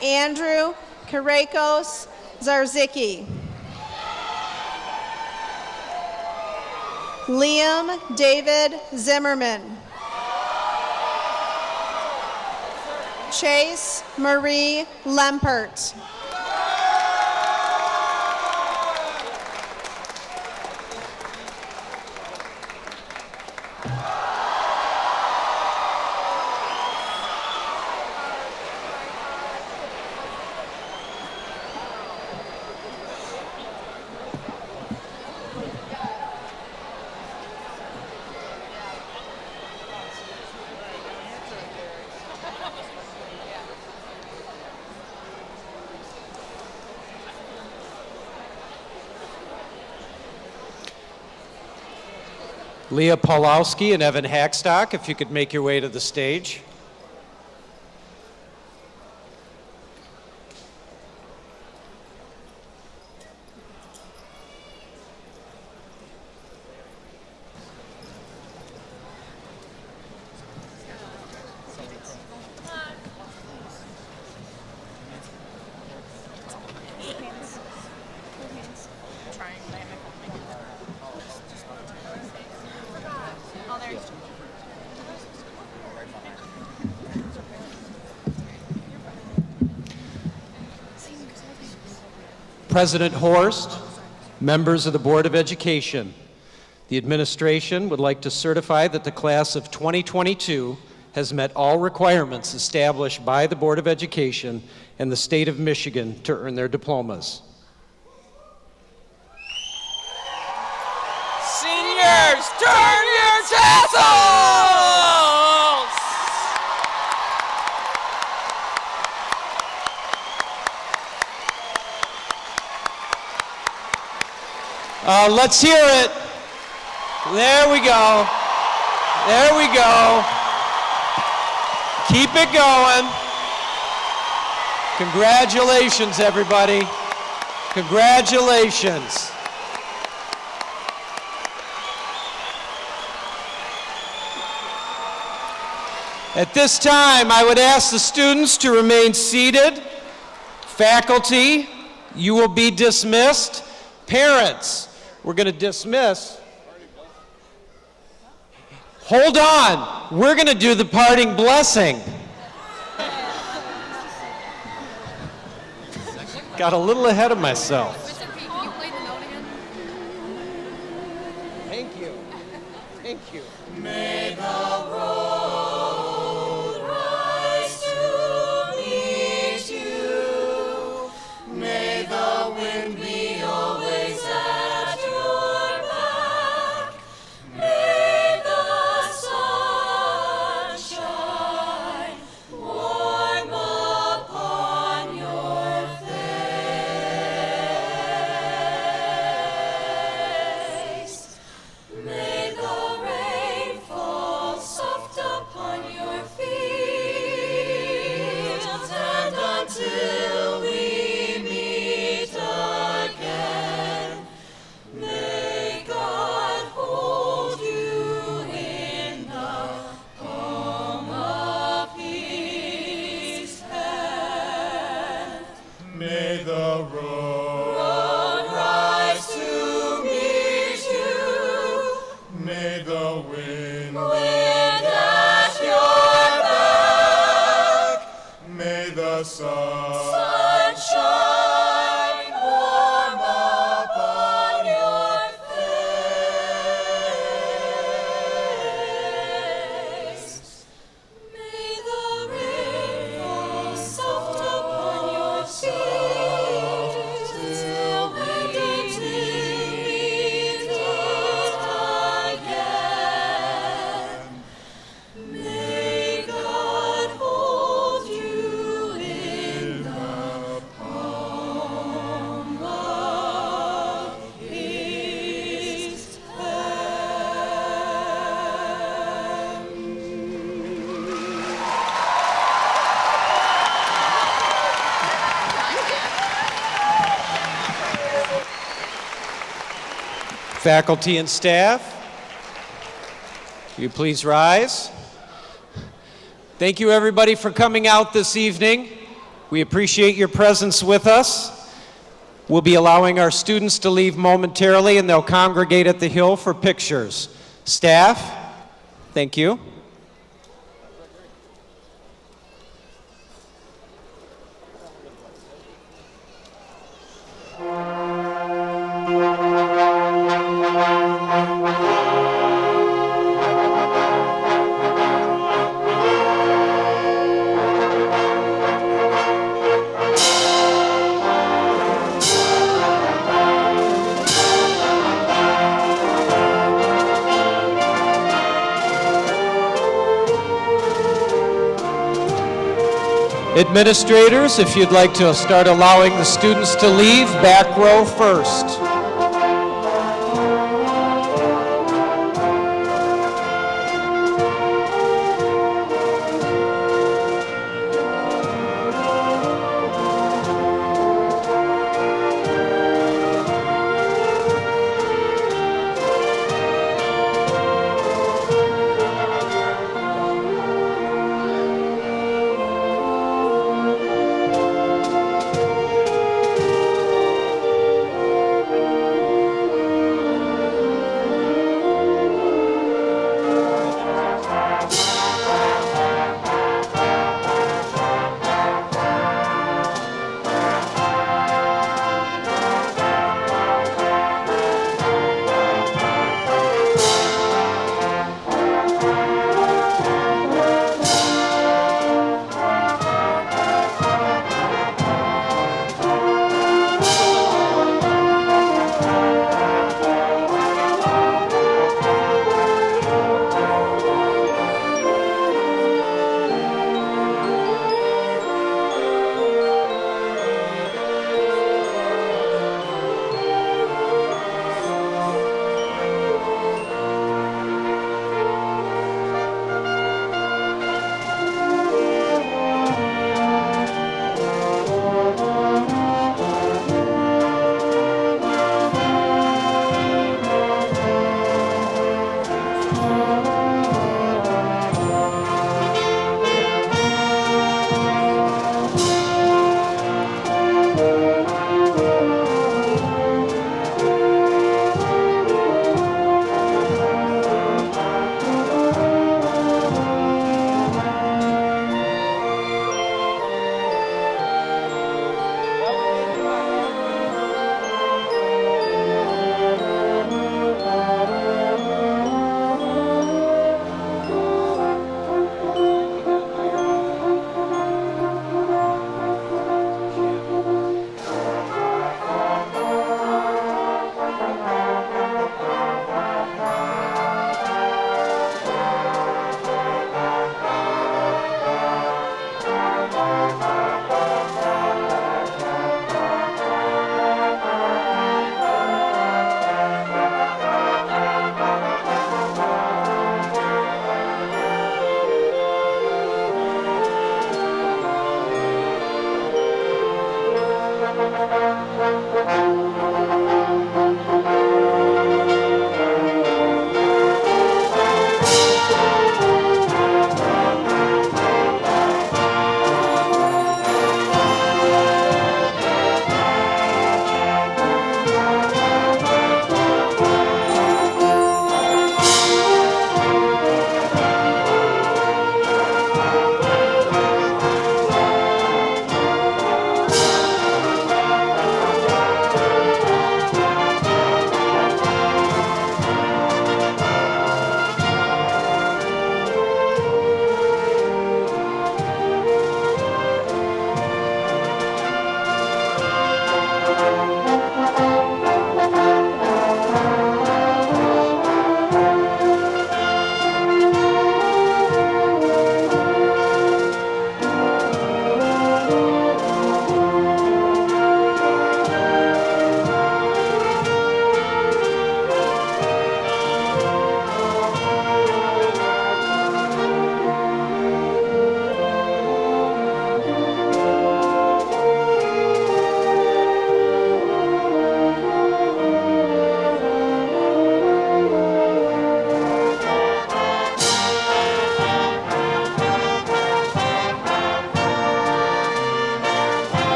Andrew Karekos Zarzicki. Liam David Zimmerman. Chase Marie Lempert. Leah Pawlowski and Evan Hackstock, if you could make your way to the stage. President Horst, members of the Board of Education, the administration would like to certify that the class of 2022 has met all requirements established by the Board of Education and the state of Michigan to earn their diplomas. Seniors, turn your tassels! Let's hear it. There we go. There we go. Keep it going. Congratulations, everybody. Congratulations. At this time, I would ask the students to remain seated. Faculty, you will be dismissed. Parents, we're going to dismiss. Hold on. We're going to do the parting blessing. Got a little ahead of myself. Thank you. Thank you. May the road rise to meet you. May the wind be always at your back. May the sun shine warm upon your face. May the rain fall soft upon your fields, and until we meet again, may God hold you in the palm of His hand. May the Road rise to meet you. May the wind At your back, May the sun sunshine warm upon your face. May the rain fall soft upon your cheeks till we meet again. May God hold you in the palm of His Faculty and staff, Will you please rise? Thank you, everybody, for coming out this evening. We appreciate your presence with us. We'll be allowing our students to leave momentarily, and they'll congregate at the Hill for pictures. Staff, thank you. Administrators, if you'd like to start allowing the students to leave, back row first.